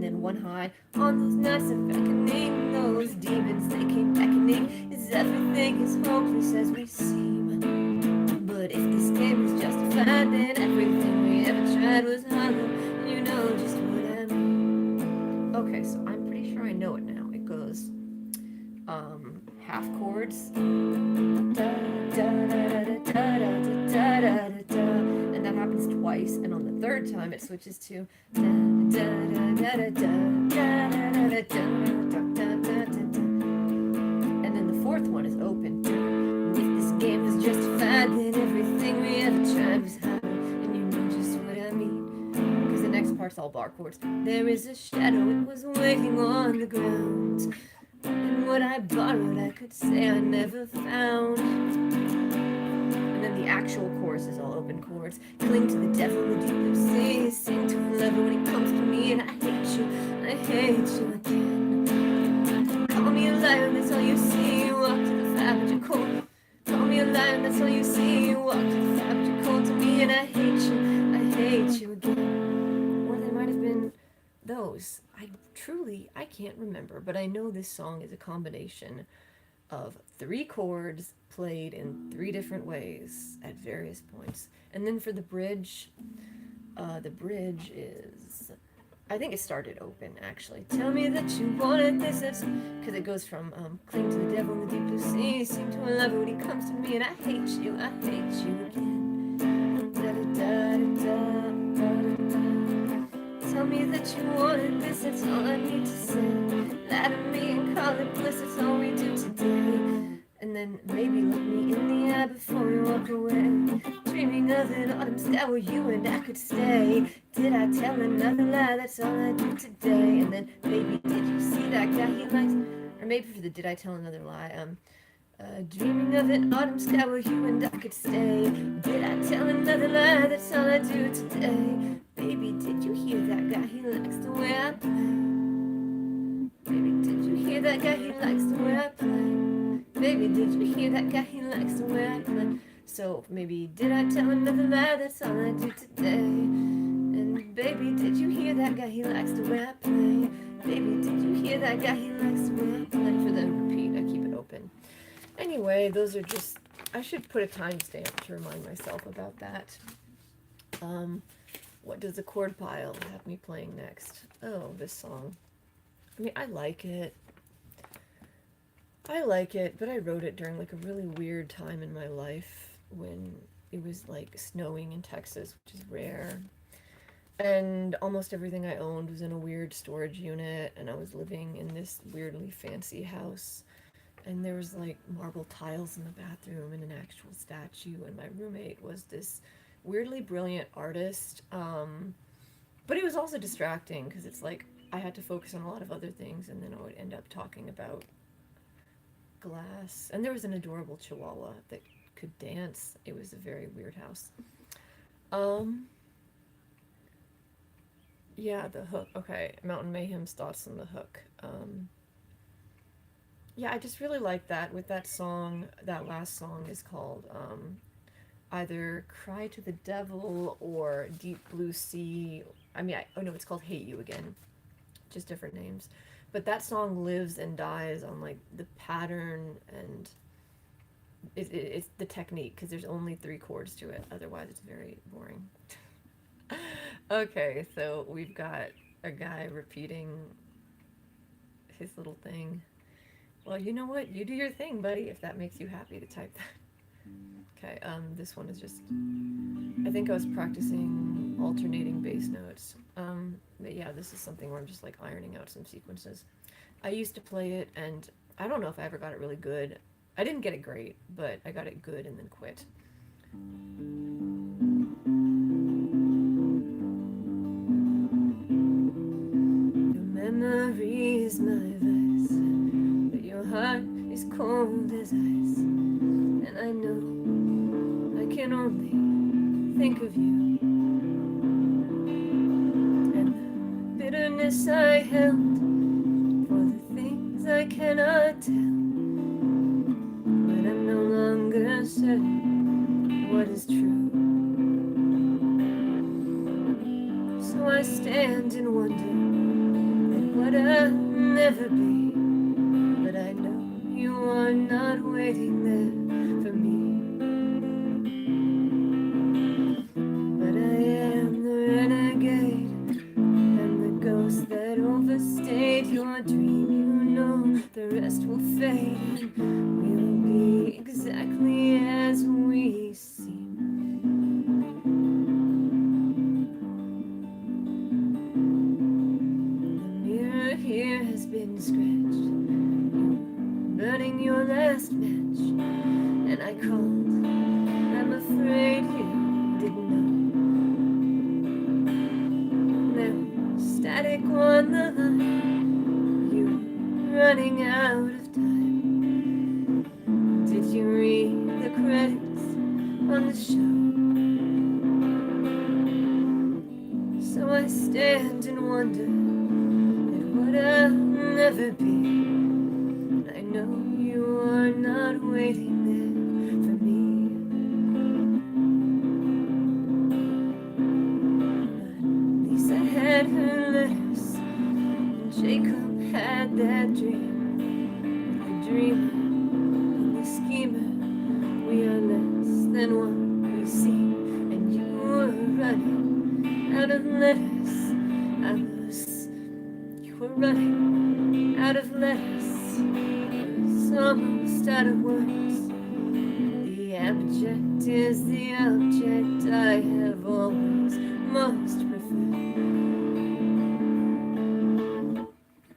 then one high. On those nights of reckoning, those demons, they came beckoning. Is everything as hopeless as we seem? But if this game is justified, then everything we ever tried was hollow. And you know just what I mean. Okay, so I'm pretty sure I know it now. It goes half chords, and that happens twice. And on the third time, it switches to and then the fourth one is open. If this game is justified, then everything we ever tried was hollow. And you know just what I mean. Because the next part's all bar chords. There is a shadow, it was waiting on the ground. And what I borrowed, I could say I never found. And then the actual chorus is all open chords. Cling to the devil, the deep blue sea. Sing to a lover when he comes to me. And I hate you again. Call me a liar, that's all you see. You walk to the fire, but you're cold. Call me a liar, that's all you see. You walk to the fire, but you're cold to me. And I hate you again. Or they might have been those. I can't remember, but I know this song is a combination of 3 chords played in 3 different ways at various points. And then for the bridge is, I think it started open actually. Tell me that you wanted this, because it goes from cling to the devil in the deep blue sea, seem to a lover when he comes to me, and I hate you again. Da-da-da-da-da. Tell me that you wanted this, that's all I need to say. Lie to me and call it bliss, that's all we do today. And then maybe look me in the eye before you walk away. Dreaming of an autumn sky where you and I could stay. Did I tell another lie, that's all I do today. And then maybe did you see that guy he likes? Or maybe for the did I tell another lie, dreaming of an autumn sky where you and I could stay. Did I tell another lie, that's all I do today. Baby, did you hear that guy? He likes the way I play. Baby, did you hear that guy? He likes the way I play. Baby, did you hear that guy? He likes the way I play. So maybe did I tell another lie? That's all I do today. And baby, did you hear that guy? He likes the way I play. Baby, did you hear that guy? He likes the way I play. For the repeat, I keep it open. Anyway, those are just, I should put a timestamp to remind myself about that. What does the chord pile have me playing next? Oh, this song. I mean, I like it, but I wrote it during like a really weird time in my life when it was like snowing in Texas, which is rare. And almost everything I owned was in a weird storage unit, and I was living in this weirdly fancy house. And there was like marble tiles in the bathroom and an actual statue, and my roommate was this weirdly brilliant artist, but it was also distracting because it's like I had to focus on a lot of other things, and then I would end up talking about glass. And there was an adorable chihuahua that could dance. It was a very weird house. Yeah, the hook. Okay, Mountain Mayhem's thoughts on the hook. Yeah, I just really like that. With that song, that last song is called either Cry to the Devil or Deep Blue Sea. I mean, oh no, it's called Hate You Again. Just different names. But that song lives and dies on like the pattern and it's the technique, because there's only 3 chords to it. Otherwise, it's very boring. Okay, so we've got a guy repeating his little thing. Well, you know what? You do your thing, buddy, if that makes you happy to type that. Okay, this one is just, I think I was practicing alternating bass notes. But yeah, this is something where I'm just like ironing out some sequences. I used to play it, and I don't know if I ever got it really good. I didn't get it great, but I got it good and then quit. Your memory is my vice, but your heart is cold as ice. And I know I can only think of you. And the bitterness I held for the things I cannot tell. But I'm no longer certain what is true. So I stand and wonder at what I'll never be. But I know you are not waiting there for me. But I am the renegade and the ghost that overstayed your dream. You know the rest will fade and we will be exactly as we seem. The mirror here has been scratched. You're burning your last match, and I called. I'm afraid you didn't know. Now, static on the line, you're running out of time. Did you read the credits on the show? So I stand and wonder at what I'll never be. And I know you are not waiting there for me. But Lisa had her letters, and Jacob had that dream. The dreamer and the schemer, we are less than what we seem. And you were running out of letters. You were running out of letters. Almost out of words. The abject is the object I have always most preferred.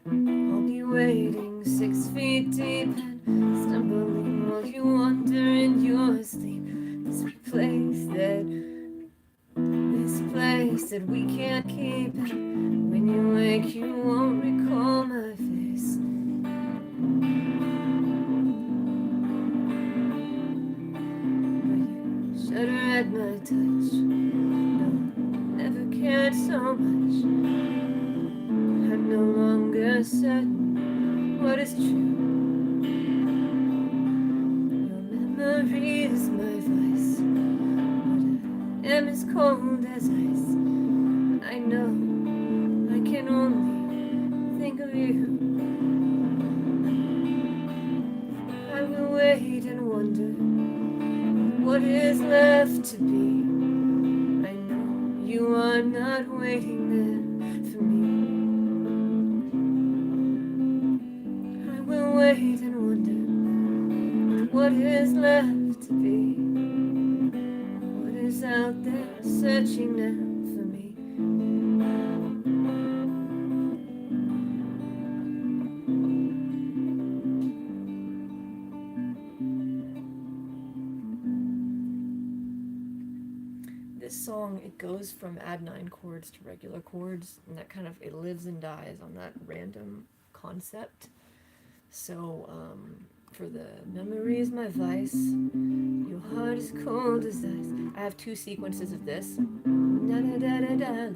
I'll be wading 6 feet deep and stumbling while you wander in your sleep. This place that we can't keep. When you wake, you won't recall my face. Shudder at my touch. No, never cared so much. I'm no longer certain what is true. Your memory is my vice, but I am as cold as ice. I know I can only think of you. I will wait and wonder what is left to be. I know you are not waiting there for me. I will wait and wonder what is left to be. What is out there searching now for me? This song, it goes from add 9 chords to regular chords, and that kind of, it lives and dies on that random concept. So, for the memory is my vice, your heart is cold as ice. I have 2 sequences of this. Da da da da da.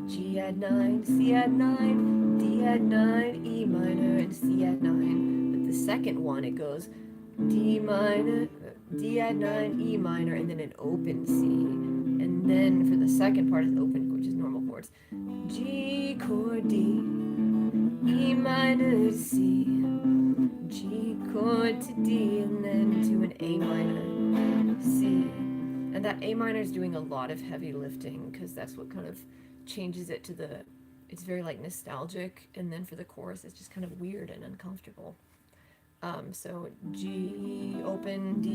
G add 9, C add 9, D add 9, E minor, and C add 9. But the second one, it goes D minor, D add 9, E minor, and then an open C. And then for the second part is open, which is normal chords. G chord D, E minor to C, G chord to D, and then to an A minor, C. And that A minor is doing a lot of heavy lifting because that's what kind of changes it to the, it's very like nostalgic, and then for the chorus it's just kind of weird and uncomfortable. So G, open, D,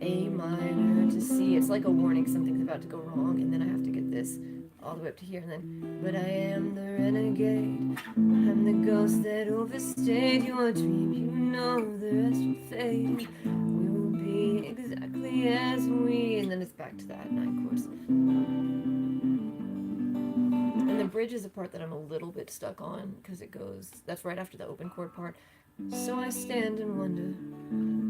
A minor to C. It's like a warning something's about to go wrong, and then I have to get this all the way up to here, and then, but I am the renegade. I'm the ghost that overstayed your dream. You know the rest will fade. We will be exactly as we. And then it's back to that 9 chords. And the bridge is a part that I'm a little bit stuck on because it goes. That's right after the open chord part. So I stand and wonder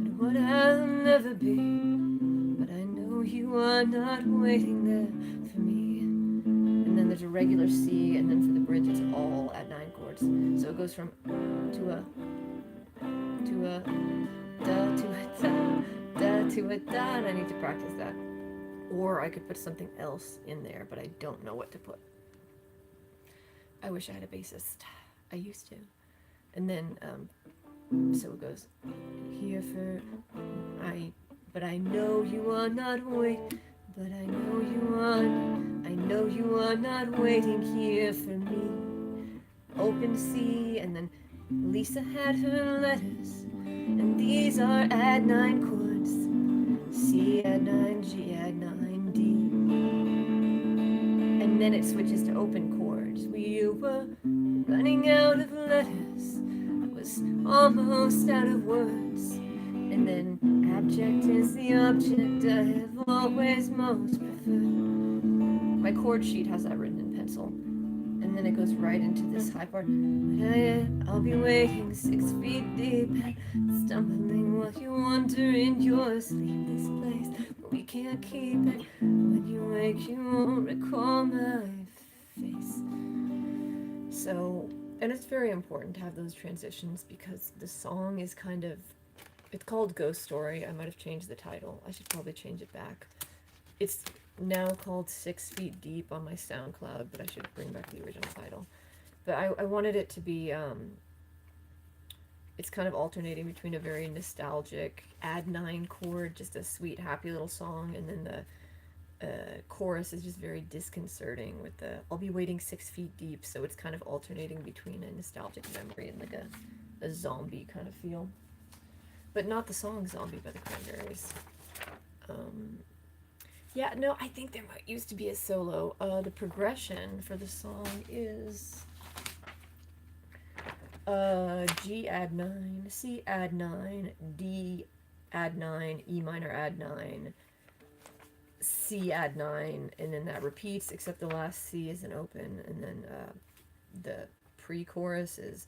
at what I'll never be. But I know you are not waiting there for me. And then there's a regular C, and then for the bridge it's all at 9 chords. So it goes from to a da to a da, da to a da, and I need to practice that. Or I could put something else in there, but I don't know what to put. I wish I had a bassist. I used to. And then, so it goes here for but I know you are not waiting. But I know you are not waiting here for me. Open C, and then Lisa had her letters, and these are add 9 chords. C add 9, G add 9, D. And then it switches to open chords. We were running out of letters, was almost out of words. And then abject is the object I have always most preferred. My chord sheet has that written in pencil. And then it goes right into this high part. But I'll be waiting 6 feet deep, stumbling while you wander in your sleep. This place where we can't keep it. When you wake, you won't recall my face. So, and it's very important to have those transitions because the song is kind of, it's called Ghost Story. I might have changed the title. I should probably change it back. It's now called 6 Feet Deep on my SoundCloud, but I should bring back the original title. But I wanted it to be, it's kind of alternating between a very nostalgic, add 9 chord, just a sweet, happy little song, and then the chorus is just very disconcerting with the, I'll be waiting 6 feet deep, so it's kind of alternating between a nostalgic memory and like a zombie kind of feel. But not the song Zombie by the Cranberries. Yeah, no, I think there used to be a solo. The progression for the song is G add 9, C add 9, D add 9, E minor add 9, C add 9, and then that repeats, except the last C is an open, and then the pre-chorus is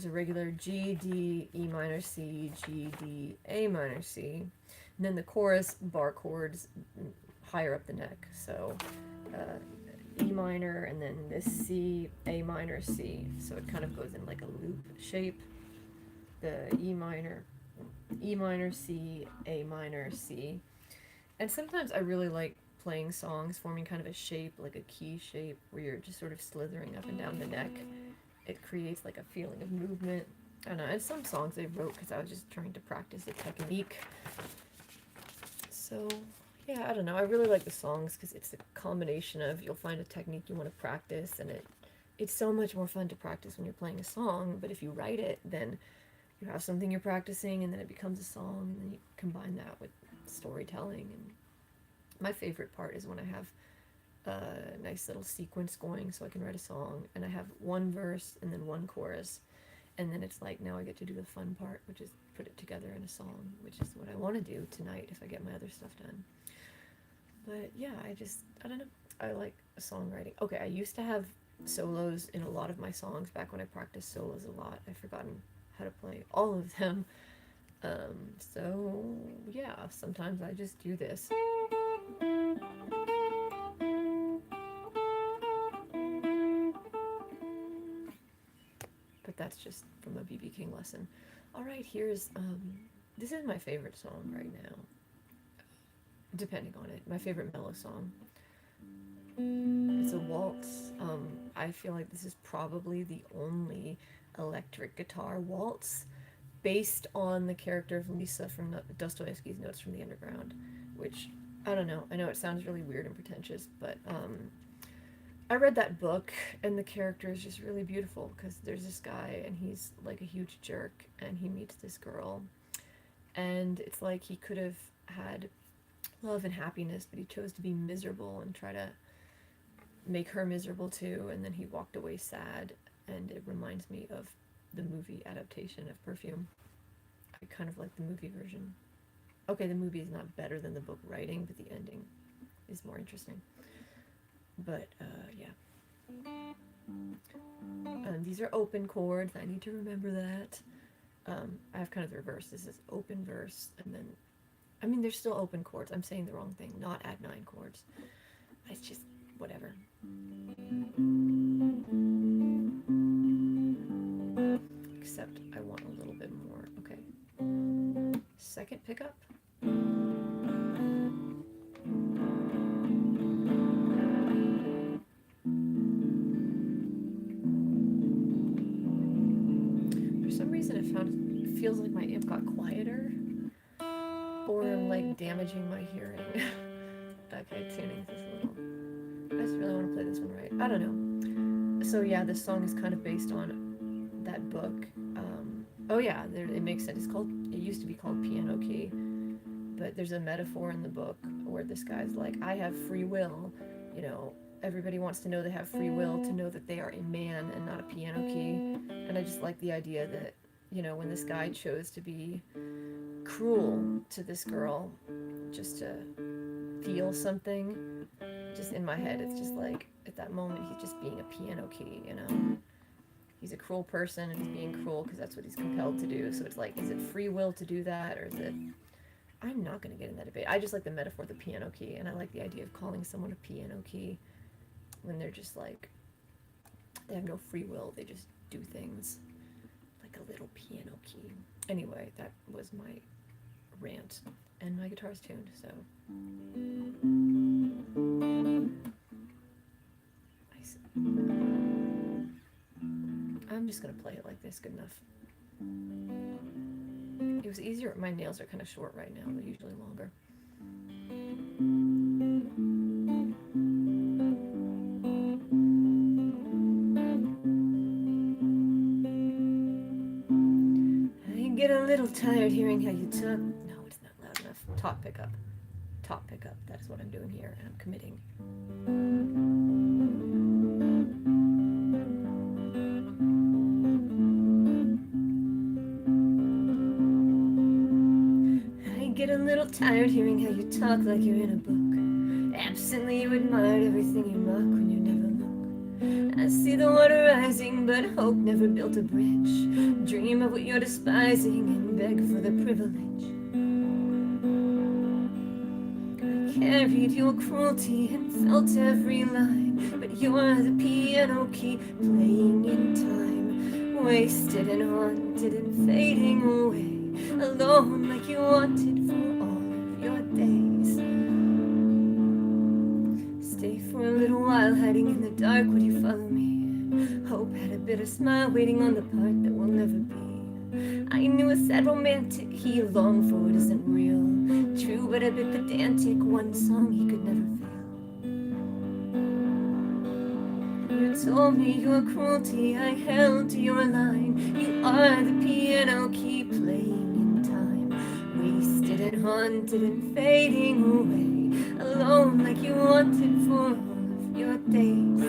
a regular G, D, E minor, C, G, D, A minor, C. And then the chorus, bar chords higher up the neck. So E minor, and then this C, A minor, C. So it kind of goes in like a loop shape. The E minor, C, A minor, C. And sometimes I really like playing songs forming kind of a shape, like a key shape, where you're just sort of slithering up and down the neck. It creates like a feeling of movement. I don't know, and some songs I wrote because I was just trying to practice the technique. So, yeah, I don't know. I really like the songs because it's a combination of, you'll find a technique you want to practice, and it's so much more fun to practice when you're playing a song, but if you write it, then you have something you're practicing, and then it becomes a song, and then you combine that with storytelling. And my favorite part is when I have a nice little sequence going so I can write a song, and I have one verse and then one chorus, and then it's like, now I get to do the fun part, which is put it together in a song, which is what I want to do tonight if I get my other stuff done. But yeah, I don't know, I like songwriting. Okay, I used to have solos in a lot of my songs back when I practiced solos a lot. I've forgotten how to play all of them. So yeah, sometimes I just do this. But that's just from a B.B. King lesson. Alright, here's, this is my favorite song right now. Depending on it. My favorite mellow song. It's a waltz. I feel like this is probably the only electric guitar waltz based on the character of Lisa from Dostoevsky's Notes from the Underground, which, I don't know, I know it sounds really weird and pretentious, but I read that book, and the character is just really beautiful, because there's this guy, and he's like a huge jerk, and he meets this girl, and it's like he could have had love and happiness, but he chose to be miserable and try to make her miserable too, and then he walked away sad, and it reminds me of the movie adaptation of Perfume. I kind of like the movie version. Okay, the movie is not better than the book writing, but the ending is more interesting. But yeah. These are open chords. I need to remember that. I have kind of the reverse. This is open verse, and then, I mean, there's still open chords. I'm saying the wrong thing. Not add 9 chords. It's just whatever. Except I want a little bit more. Okay. Second pickup. For some reason, it feels like my amp got quieter, or I'm like damaging my hearing. Okay, tuning this a little. I just really want to play this one right. I don't know. So yeah, this song is kind of based on that book. Oh yeah, it makes sense. It used to be called Piano Key, but there's a metaphor in the book where this guy's like, I have free will. You know, everybody wants to know they have free will, to know that they are a man and not a piano key. And I just like the idea that, you know, when this guy chose to be cruel to this girl just to feel something, just in my head, it's just like, at that moment, he's just being a piano key, you know? He's a cruel person, and he's being cruel because that's what he's compelled to do. So it's like, is it free will to do that, or is it... I'm not going to get in that debate. I just like the metaphor of the piano key, and I like the idea of calling someone a piano key when they're just like, they have no free will, they just do things like a little piano key. Anyway, that was my rant, and my guitar's tuned, so... I'm just gonna play it like this, good enough. It was easier, my nails are kind of short right now, they're usually longer. I get a little tired hearing how you talk. No, it's not loud enough. Top pickup. Top pickup, that is what I'm doing here, and I'm committing. Get a little tired hearing how you talk like you're in a book. Absently you admired everything you mock when you never look. I see the water rising, but hope never built a bridge. Dream of what you're despising and beg for the privilege. I carried your cruelty and felt every line, but you're the piano key playing in time. Wasted and haunted and fading away. Alone like you wanted for all of your days. Stay for a little while hiding in the dark, would you follow me? Hope had a bitter smile waiting on the part that will never be. I knew a sad romantic he longed for what isn't real. True but a bit pedantic, one song he could never fail. You told me your cruelty, I held to your line. You are the piano key playing wasted and haunted and fading away, alone like you wanted for all of your days.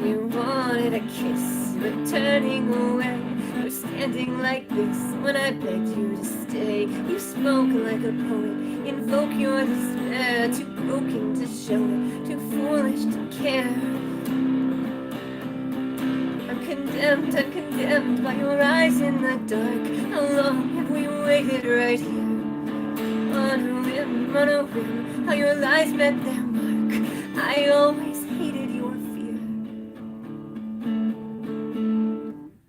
You wanted a kiss, you were turning away. You were standing like this when I begged you to stay. You spoke like a poet, invoke your despair. Too broken to show it, too foolish to care. I'm condemned by your eyes in the dark. How long have we waited right here? On a whim, how your lies met their mark. I always hated your fear.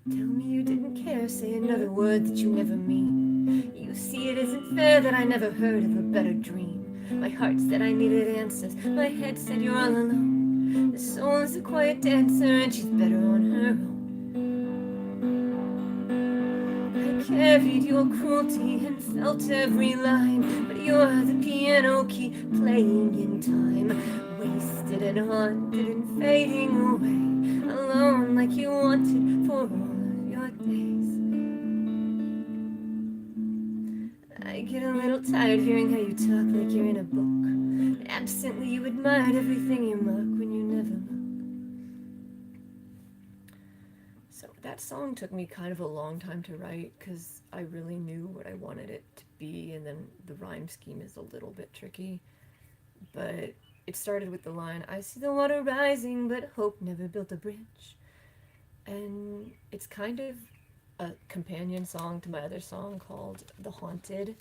Tell me you didn't care, say another word that you never mean. You see it isn't fair that I never heard of a better dream. My heart said I needed answers, my head said you're all alone. The soul is a quiet dancer and she's better on her own. Carried your cruelty and felt every line, but you're the piano key playing in time. Wasted and haunted and fading away, alone like you wanted for all of your days. I I get a little tired hearing how you talk like you're in a book. Absently you admired everything you mock when you never look. So that song took me kind of a long time to write because I really knew what I wanted it to be, and then the rhyme scheme is a little bit tricky. But it started with the line, I see the water rising, but hope never built a bridge. And it's kind of a companion song to my other song called The Haunted.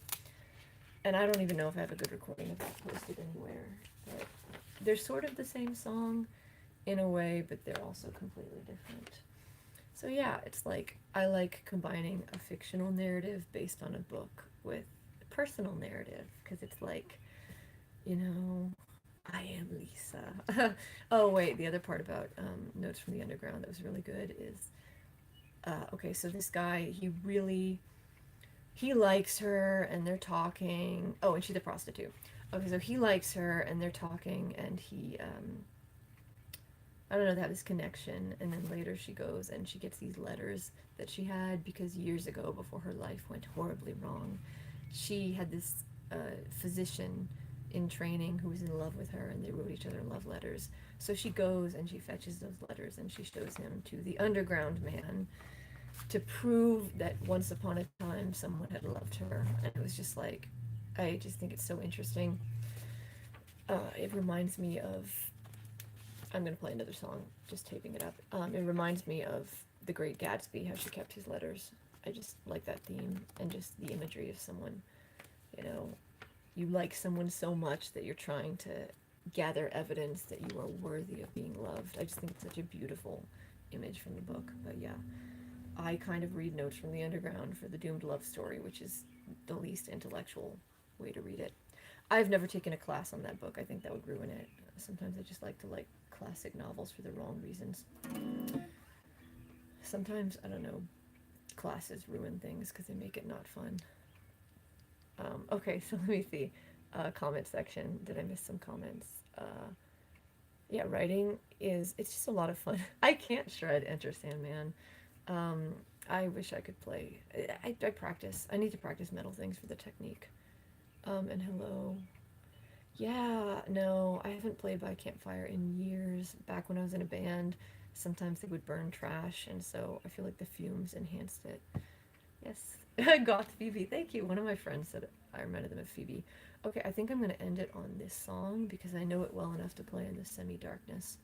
And I don't even know if I have a good recording of that posted anywhere. But they're sort of the same song in a way, but they're also completely different. So yeah, it's like I like combining a fictional narrative based on a book with a personal narrative, because it's like, you know, I am Lisa. Oh wait, the other part about Notes from the Underground that was really good is, okay, so this guy, he likes her and they're talking. Oh, and she's a prostitute. Okay, so he likes her and they're talking, and he I don't know, they have this connection, and then later she goes and she gets these letters that she had because years ago, before her life went horribly wrong, she had this physician in training who was in love with her, and they wrote each other love letters. So she goes and she fetches those letters and she shows him to the underground man to prove that once upon a time someone had loved her. And it was just like, I just think it's so interesting. It reminds me of, I'm going to play another song, just taping it up. It reminds me of The Great Gatsby, how she kept his letters. I just like that theme, and just the imagery of someone, you know, you like someone so much that you're trying to gather evidence that you are worthy of being loved. I just think it's such a beautiful image from the book. But yeah, I kind of read Notes from the Underground for the doomed love story, which is the least intellectual way to read it. I've never taken a class on that book. I think that would ruin it. Sometimes I just like to like classic novels for the wrong reasons. Sometimes, I don't know, classes ruin things because they make it not fun. Okay, so let me see. Comment section. Did I miss some comments? Yeah, writing it's just a lot of fun. I can't shred Enter Sandman. I wish I could play. I practice. I need to practice metal things for the technique. And hello. Yeah, no, I haven't played by a campfire in years. Back when I was in a band, sometimes they would burn trash, and so I feel like the fumes enhanced it. Yes, Goth Phoebe, thank you. One of my friends said I reminded them of Phoebe. Okay, I think I'm going to end it on this song because I know it well enough to play in the semi-darkness.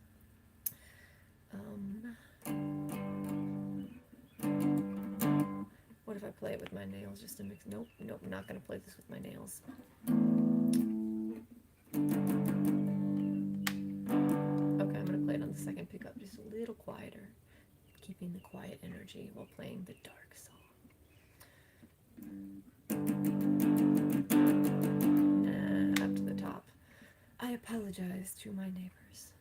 What if I play it with my nails just to mix? Nope, I'm not going to play this with my nails. Okay, I'm going to play it on the second pickup, just a little quieter, keeping the quiet energy while playing the dark song. Up to the top. I apologize to my neighbors.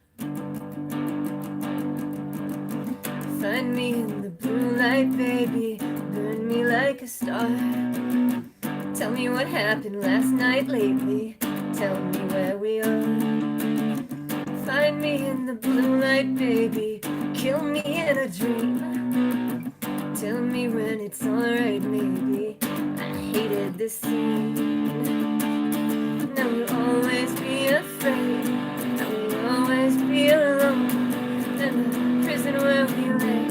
Find me in the blue light, baby. Burn me like a star. Tell me what happened last night lately. Tell me where we are. Find me in the blue light, baby. Kill me in a dream. Tell me when it's alright, maybe. I hated this scene. Now we'll always be afraid. Now we'll always be alone. And the prison where we lay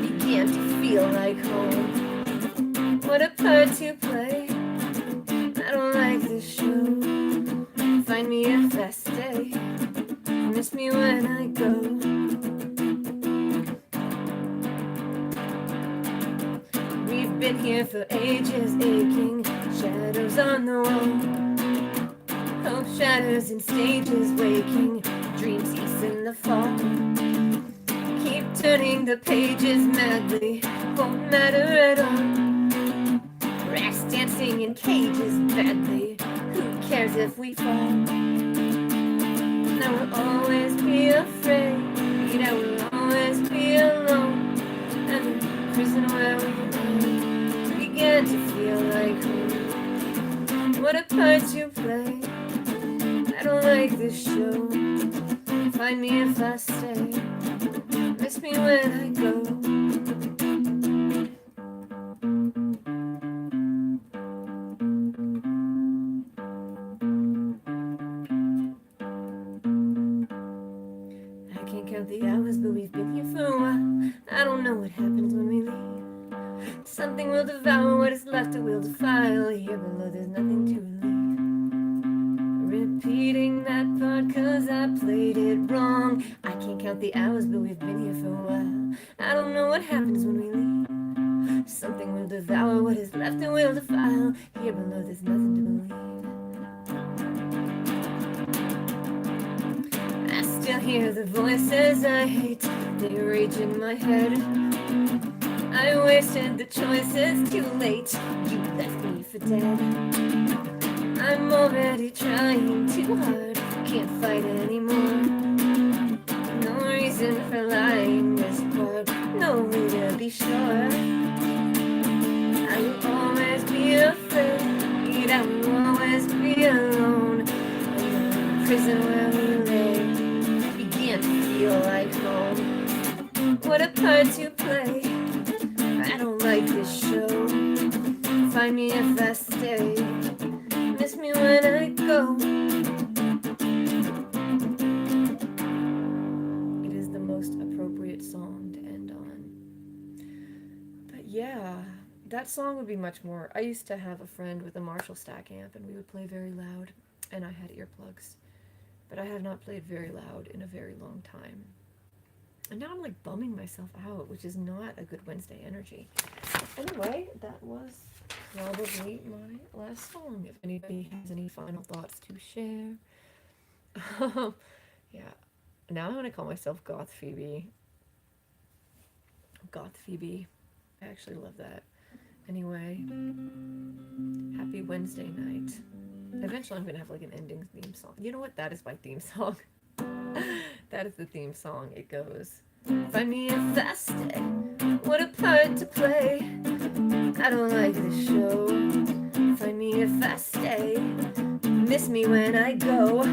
began to feel like home. What a part to play. I don't like this show. Find me if I stay. Miss me when I go. We've been here for ages, aching shadows on the wall. Hope shatters in stages, waking dreams cease in the fall. Keep turning the pages madly, won't matter at all. Rats dancing in cages badly, who cares if we fall? Now we'll always be afraid, I will always be alone. And the prison where we lay began to feel like home. What a part to play. I don't like this show. Find me if I stay. Miss me when I go. count the hours, but we've been here for a while. I don't know what happens when we leave. Something will devour what is left, it will defile. Here below there's nothing to relieve. Repeating that part cause I played it wrong. I can't count the hours, but we've been here for a while. I don't know what happens when we leave. Something will devour what is left, it will defile. Here below there's nothing to believe. I still hear the voices I hate, they rage in my head. I wasted the choices too late, you left me for dead. I'm already trying too hard, can't fight anymore. No reason for lying this part, no way to be sure. I will always be afraid, I will always be alone. In the prison where we lay, began to feel like home. What a part to play, I don't like this show. Find me if I stay, miss me when I go. It is the most appropriate song to end on. But yeah, that song would be much more. I used to have a friend with a Marshall stack amp and we would play very loud and I had earplugs. But I have not played very loud in a very long time. And now I'm like bumming myself out, which is not a good Wednesday energy. Anyway, that was probably my last song. If anybody has any final thoughts to share. Yeah. Now I'm going to call myself Goth Phoebe. Goth Phoebe. I actually love that. Anyway, happy Wednesday night. Eventually I'm going to have like an ending theme song. You know what? That is my theme song. That is the theme song. It goes, find me if I stay, what a part to play. I don't like this show. Find me if I stay, miss me when I go.